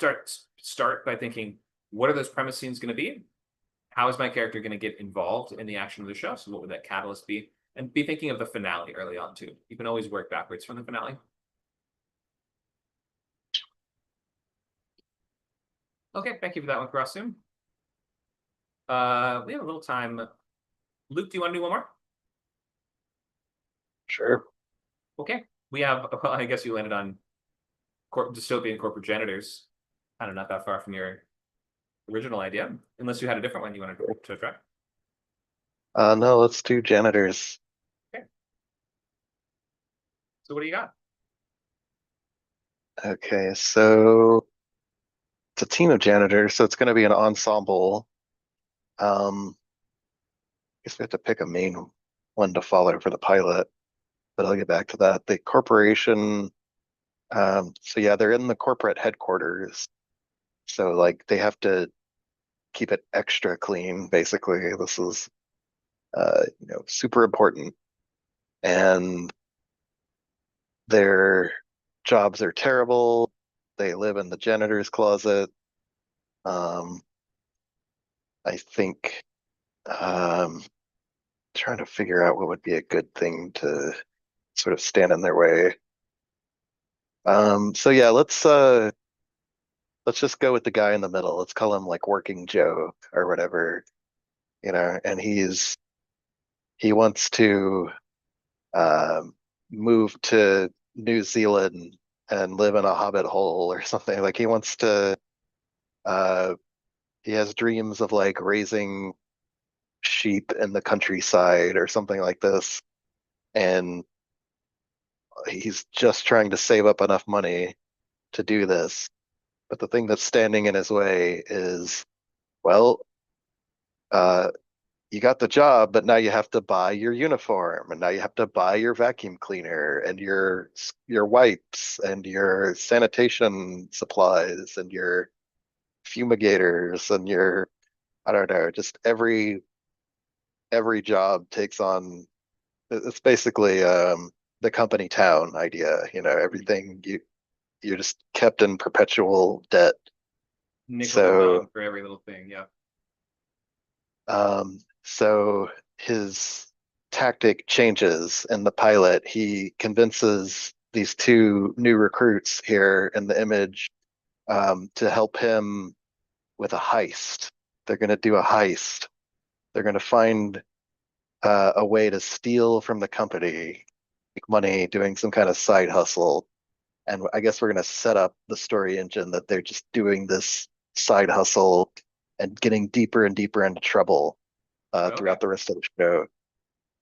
start by thinking, what are those premise scenes going to be? How is my character going to get involved in the action of the show? So what would that catalyst be? And be thinking of the finale early on too. You can always work backwards from the finale. Okay, thank you for that one, Crossum. We have a little time. Luke, do you want to do one more? Sure. Okay. We have, well, I guess you landed on dystopian corporate janitors. Kind of not that far from your original idea, unless you had a different one you wanted to try. No, let's do janitors. Okay. So what do you got? Okay, so it's a team of janitors, so it's going to be an ensemble. I guess we have to pick a main one to follow for the pilot, but I'll get back to that. The corporation, so yeah, they're in the corporate headquarters. So like they have to keep it extra clean, basically. This is super important. And their jobs are terrible. They live in the janitor's closet. I think trying to figure out what would be a good thing to sort of stand in their way. So yeah, let's just go with the guy in the middle. Let's call him like Working Joe or whatever, and he wants to move to New Zealand and live in a hobbit hole or something. Like he wants to he has dreams of like raising sheep in the countryside or something like this. And he's just trying to save up enough money to do this. But the thing that's standing in his way is, well, you got the job, but now you have to buy your uniform, and now you have to buy your vacuum cleaner and your wipes and your sanitation supplies and your fumigators and your, I don't know, just every job takes on. It's basically the company town idea. Everything you're just kept in perpetual debt. Nickel and dime for every little thing, yeah. So his tactic changes in the pilot. He convinces these two new recruits here in the image to help him with a heist. They're going to do a heist. They're going to find a way to steal from the company, make money, doing some kind of side hustle. And I guess we're going to set up the story engine that they're just doing this side hustle and getting deeper and deeper into trouble throughout the rest of the show.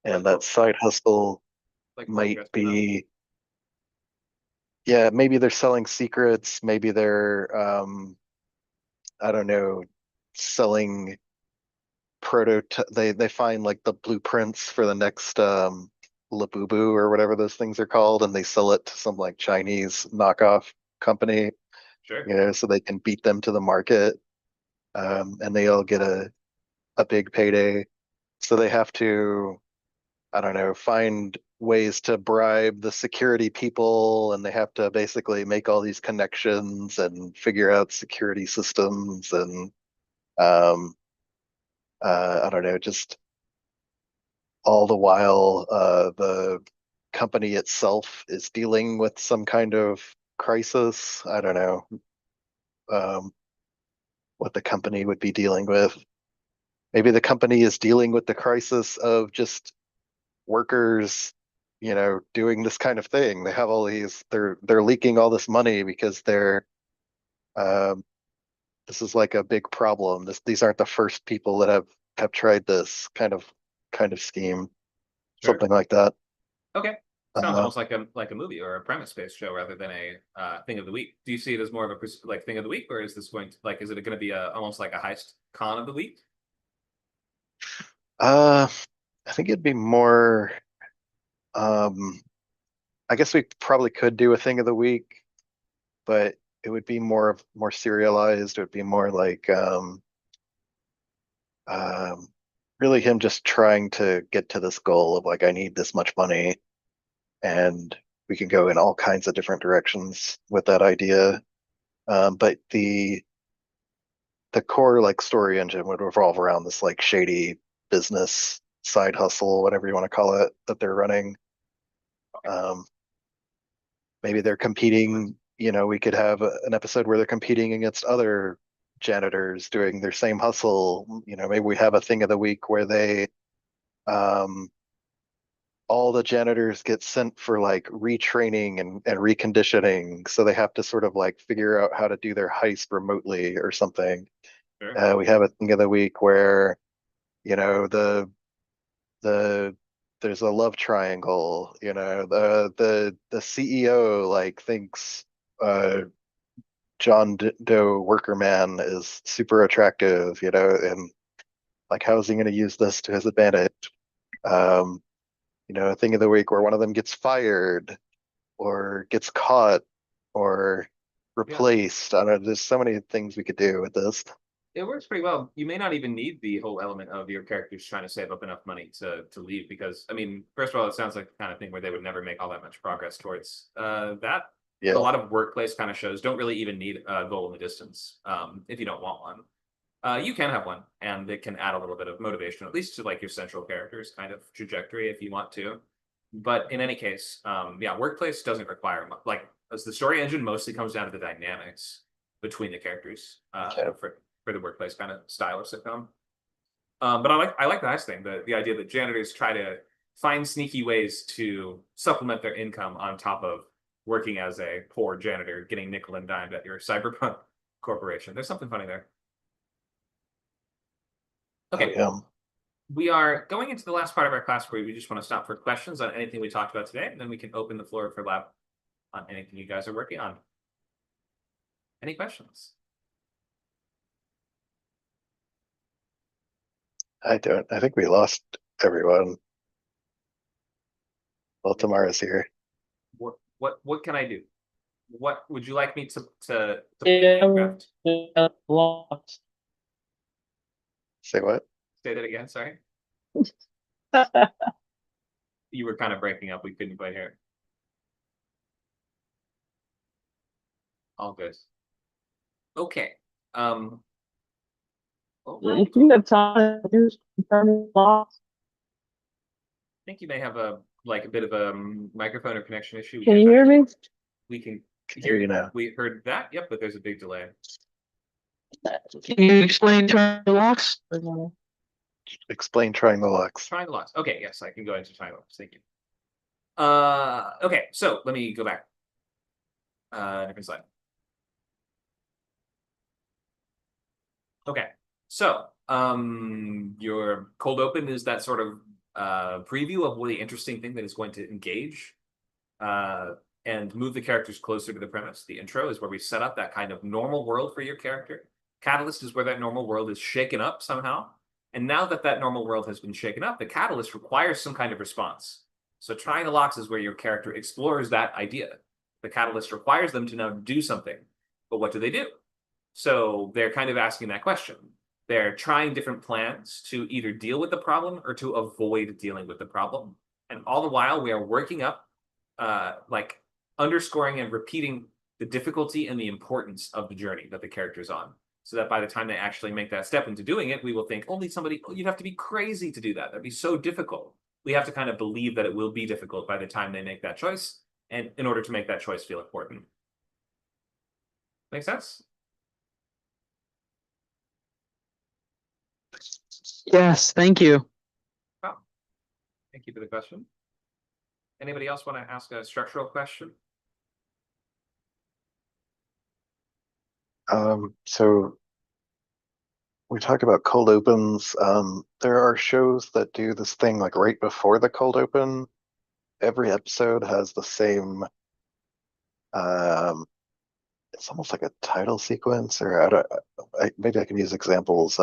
And that side hustle might be, yeah, maybe they're selling secrets. Maybe they're, I don't know, selling they find like the blueprints for the next Labubu or whatever those things are called, and they sell it to some like Chinese knockoff company. Sure. so they can beat them to the market, and they all get a big payday. So they have to, I don't know, find ways to bribe the security people, and they have to basically make all these connections and figure out security systems, and I don't know, just all the while the company itself is dealing with some kind of crisis. I don't know what the company would be dealing with. Maybe the company is dealing with the crisis of just workers, doing this kind of thing. They have all these, they're leaking all this money because um, this is like a big problem. These aren't the first people that have tried this kind of scheme, Sure. something like that. Okay. Sounds Uh, almost like a movie or a premise-based show rather than a thing of the week. Do you see it as more of a like thing of the week, or is this going to like is it going to be almost like a heist con of the week? uh, I think it'd be more. Um, I guess we probably could do a thing of the week, but it would be more serialized. It would be more like um, really him just trying to get to this goal of like, I need this much money, and we can go in all kinds of different directions with that idea. But the core like story engine would revolve around this like shady business side hustle, whatever you want to call it, that they're running. Um, Maybe they're competing, we could have an episode where they're competing against other janitors doing their same hustle. Maybe we have a thing of the week where they um all the janitors get sent for like retraining and reconditioning, so they have to sort of like figure out how to do their heist remotely or something. Sure. We have a thing of the week where the there's a love triangle. The CEO like thinks John Doe worker man is super attractive, and like how is he going to use this to his advantage? um a thing of the week where one of them gets fired or gets caught or Yeah. replaced. I don't know, there's so many things we could do with this. It works pretty well. You may not even need the whole element of your characters trying to save up enough money to leave, because I mean, first of all, it sounds like the kind of thing where they would never make all that much progress towards that. Yeah. A lot of workplace kind of shows don't really even need a goal in the distance if you don't want one. You can have one, and it can add a little bit of motivation, at least to like your central character's kind of trajectory if you want to. But in any case, yeah, workplace doesn't require much. Like, as the story engine mostly comes down to the dynamics between the characters Okay. for the workplace kind of style of sitcom. But I like the nice thing, the idea that janitors try to find sneaky ways to supplement their income on top of working as a poor janitor, getting nickel and dimed at your cyberpunk corporation. There's something funny there. Okay. Oh, yeah. We are going into the last part of our class where we just want to stop for questions on anything we talked about today, and then we can open the floor for lab on anything you guys are working on. Any questions? I think we lost everyone. Well, Tamara's here. What can I do? What would you like me to Yeah, lost. Say what? say that again? Sorry, you were kind of breaking up. We couldn't quite hear. All good. Okay. Well, If you have time to do some lost, I think you may have a bit of a microphone or connection issue. can you hear me? We can Hear you now. We heard that. Yep, but there's a big delay. Can you explain turn locks? Explain triangle locks. Triangle locks. Okay, yes, I can go into triangle locks. Thank you. Okay, so let me go back. Different slide. Okay, so your cold open is that sort of preview of the interesting thing that is going to engage and move the characters closer to the premise. The intro is where we set up that kind of normal world for your character. Catalyst is where that normal world is shaken up somehow. And now that that normal world has been shaken up, the catalyst requires some kind of response. So triangle locks is where your character explores that idea. The catalyst requires them to now do something. but what do they do? So they're kind of asking that question. They're trying different plans to either deal with the problem or to avoid dealing with the problem. And all the while, we are working up, like underscoring and repeating the difficulty and the importance of the journey that the character's on. So that by the time they actually make that step into doing it, we will think only somebody, you'd have to be crazy to do that. That'd be so difficult. We have to kind of believe that it will be difficult by the time they make that choice, and in order to make that choice feel important. Make sense? Yes, thank you. Wow. Thank you for the question. Anybody else want to ask a structural question? So we talk about cold opens. There are shows that do this thing like right before the cold open. Every episode has the same, it's almost like a title sequence, or maybe I can use examples.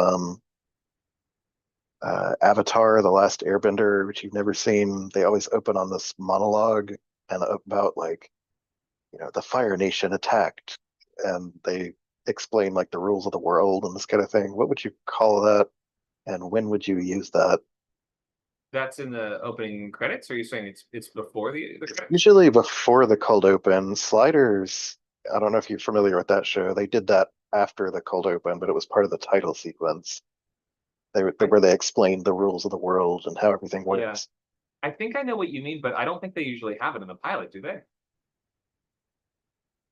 Avatar, The Last Airbender, which you've never seen, they always open on this monologue and about like, the Fire Nation attacked, and they explain like the rules of the world and this kind of thing. What would you call that, and when would you use that? That's in the opening credits, or are you saying it's before the credits? Usually before the cold open. Sliders, I don't know if you're familiar with that show. They did that after the cold open, but it was part of the title sequence. Where they explained the rules of the world and how everything Yeah. works. I think I know what you mean, but I don't think they usually have it in the pilot, do they?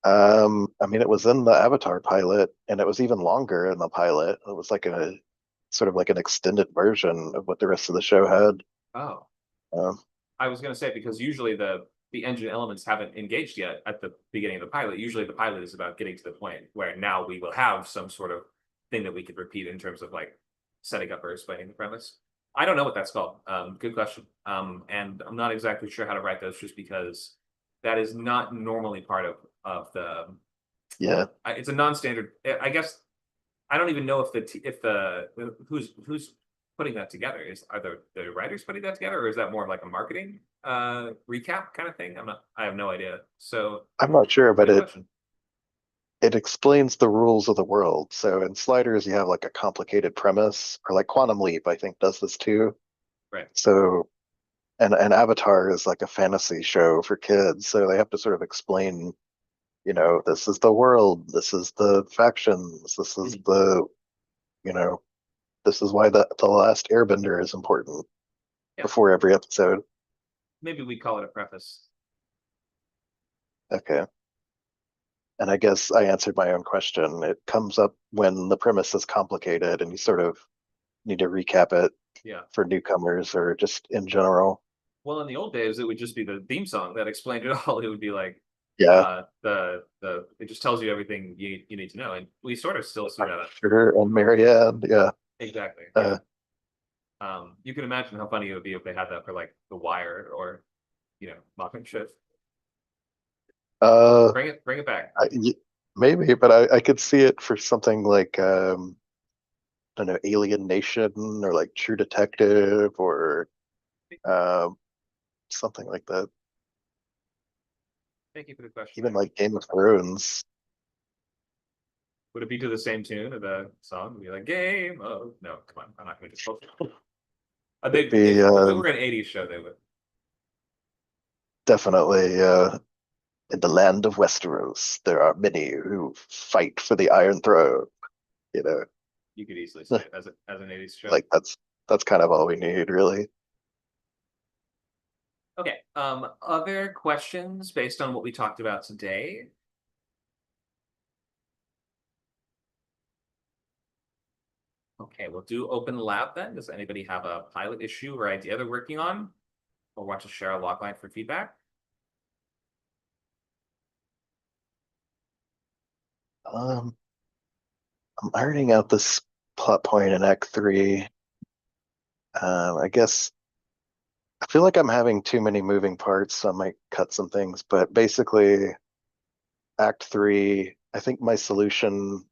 I mean, it was in the Avatar pilot, and it was even longer in the pilot. It was like a sort of like an extended version of what the rest of the show had. Oh, Um, I was going to say, because usually the engine elements haven't engaged yet at the beginning of the pilot. Usually the pilot is about getting to the point where now we will have some sort of thing that we could repeat in terms of like setting up or explaining the premise. I don't know what that's called. Good question. And I'm not exactly sure how to write those, just because that is not normally part of the. yeah, It's a non-standard. I guess I don't even know if the who's putting that together. Are the writers putting that together, or is that more of like a marketing recap kind of thing? I have no idea. So I'm not sure, but good it question. it explains the rules of the world. So in Sliders, you have like a complicated premise, or like Quantum Leap, I think, does this too. Right. So, and Avatar is like a fantasy show for kids, so they have to sort of explain, this is the world, this is the factions, this is the, you know, this is why the last Airbender is important Yeah. before every episode. Maybe we call it a preface. Okay. And I guess I answered my own question. It comes up when the premise is complicated and you sort of need to recap it Yeah. for newcomers or just in general. Well, in the old days, it would just be the theme song that explained it all. It would be like Yeah, it just tells you everything you need to know, and we sort of still see that. sure. And Marianne, yeah. Exactly. Uh, You can imagine how funny it would be if they had that for like The Wire or Mock Shift. uh, Bring it back. maybe, but I could see it for something like I don't know, Alien Nation or like True Detective or um, something like that. Thank you for the question. Even like Game of Thrones. Would it be to the same tune of the song? Would be like Game of No, come on, I'm not going to just It'd be if it were an 80s show, they would. definitely in the land of Westeros, there are many who fight for the Iron Throne. You know, You could easily say it as an 80s show. like that's kind of all we need, really. Okay. Other questions based on what we talked about today? Okay, we'll do open lab then. Does anybody have a pilot issue or idea they're working on, or want to share a logline for feedback? Um, I'm ironing out this plot point in Act 3. I guess I feel like I'm having too many moving parts, so I might cut some things. But basically, Act 3, I think my solution.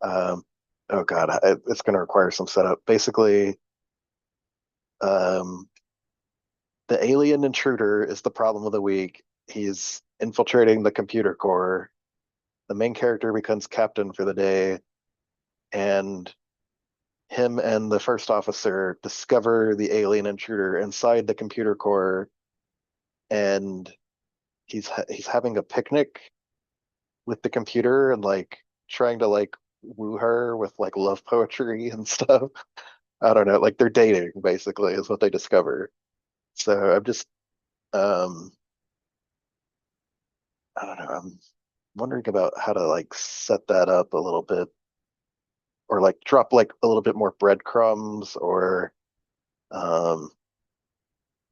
Um, oh God, it's going to require some setup. Basically, um, the alien intruder is the problem of the week. He's infiltrating the computer core. the main character becomes captain for the day, and him and the first officer discover the alien intruder inside the computer core, and he's having a picnic with the computer and like trying to like woo her with like love poetry and stuff. I don't know, like they're dating basically is what they discover. So I'm just I don't know, I'm wondering about how to like set that up a little bit, or like drop like a little bit more breadcrumbs, or um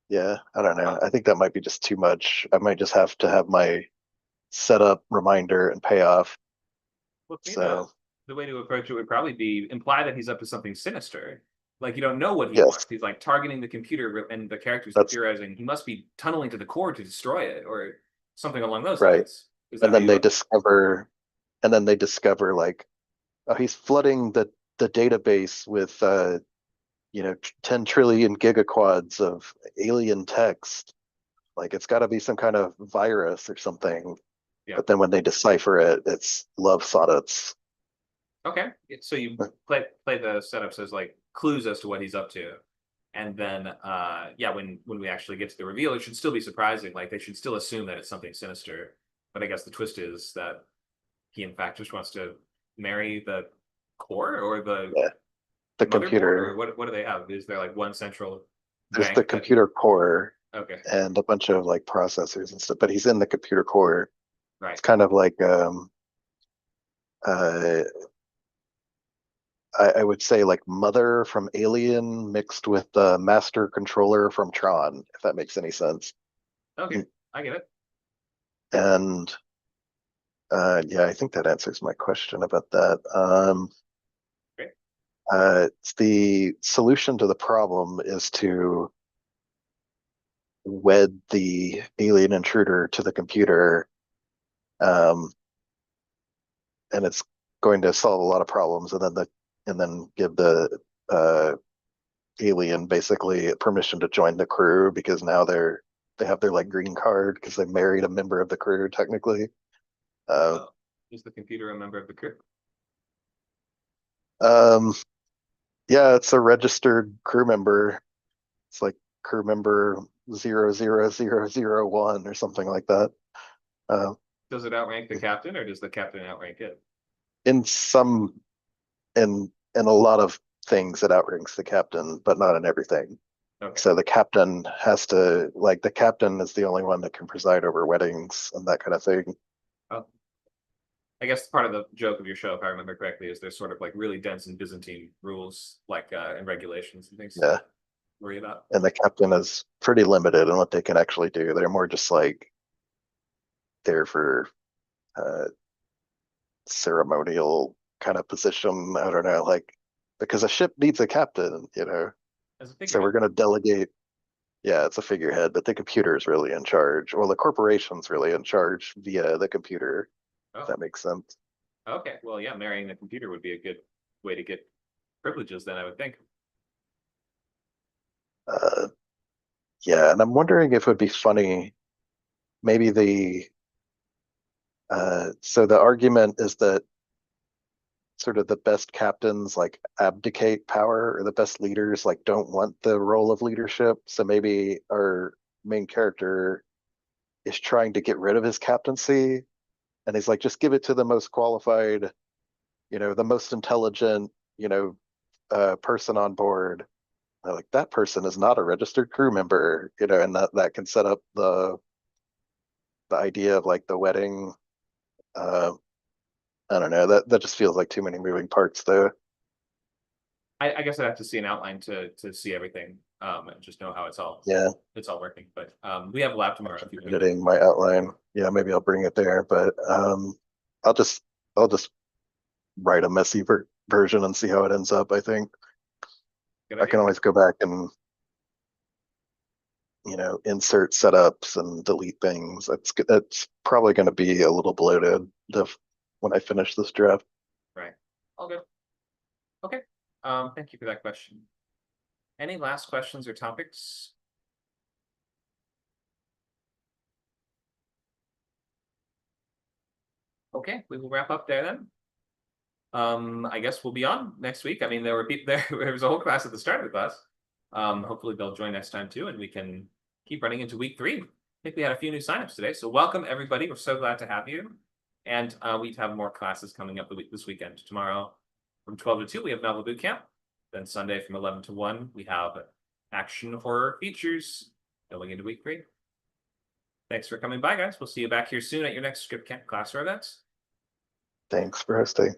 yeah, I don't know. I think that might be just too much. I might just have to have my setup, reminder, and payoff. Well, for me, So the way to approach it would probably be imply that he's up to something sinister. Like you don't know what he yes, wants. He's like targeting the computer, and the character's that's theorizing he must be tunneling to the core to destroy it, or something along those right. lines. Is that And how then you they look? discover, like, oh, he's flooding the database with 10 trillion gigaquads of alien text. Like it's got to be some kind of virus or something. Yeah. But then when they decipher it, it's love sonnets. Okay. So you play the setup as like clues as to what he's up to. And then yeah, when we actually get to the reveal, it should still be surprising. Like they should still assume that it's something sinister. But I guess the twist is that he in fact just wants to marry the core or the Yeah, the motherboard, or computer, what do they have? Is there like one central there's the bank that computer core okay, and a bunch of like processors and stuff, but he's in the computer core. right. It's kind of like uh I would say like Mother from Alien mixed with the Master Controller from Tron, if that makes any sense. Okay, I get it. And yeah, I think that answers my question about that. Great. It's the solution to the problem is to wed the alien intruder to the computer, um, and it's going to solve a lot of problems, and then give the uh, alien basically permission to join the crew because now they have their like green card because they married a member of the crew technically. Oh, is the computer a member of the crew? Um, yeah, it's a registered crew member. It's like crew member 00001 or something like that. Uh, Does it outrank the captain, or does the captain outrank it? in some, in a lot of things, it outranks the captain, but not in everything. Okay. So the captain has to like the captain is the only one that can preside over weddings and that kind of thing. Oh. I guess part of the joke of your show, if I remember correctly, is there's sort of like really dense and Byzantine rules, like and regulations and things Yeah. to worry about. And the captain is pretty limited in what they can actually do. They're more just like there for uh, ceremonial kind of position. I don't know, like because a ship needs a captain, As a So we're figurehead. going to delegate. Yeah, it's a figurehead, but the computer is really in charge. Well, the corporation's really in charge via the computer, if Oh, that makes sense. okay. Well, yeah, marrying the computer would be a good way to get privileges, then I would think. Uh, yeah, and I'm wondering if it would be funny, maybe so the argument is that sort of the best captains like abdicate power, or the best leaders like don't want the role of leadership. So maybe our main character is trying to get rid of his captaincy, and he's like, just give it to the most qualified, the most intelligent, person on board. They're like, that person is not a registered crew member, and that can set up the idea of like the wedding. Uh, I don't know. That just feels like too many moving parts, though. I guess I'd have to see an outline to see everything, and just know how Yeah, it's all working. But we have a lab tomorrow if you want to. editing my outline. Yeah, maybe I'll bring it there, but I'll just I'll just write a messy version and see how it ends up. I think Good I idea. can always go back and insert setups and delete things. That's probably going to be a little bloated when I finish this draft. Right. All good. Okay. Thank you for that question. Any last questions or topics? Okay, we will wrap up there then. I guess we'll be on next week. I mean, there were people there. There was a whole class at the start of the class. Hopefully they'll join next time too, and we can keep running into week 3. I think we had a few new signups today, so welcome everybody. We're so glad to have you. And we have more classes coming up this weekend. Tomorrow from 12 to 2, we have Novel Bootcamp. Then Sunday from 11 to 1, we have action horror features going into week 3. Thanks for coming by, guys. We'll see you back here soon at your next script camp class or event. Thanks for hosting.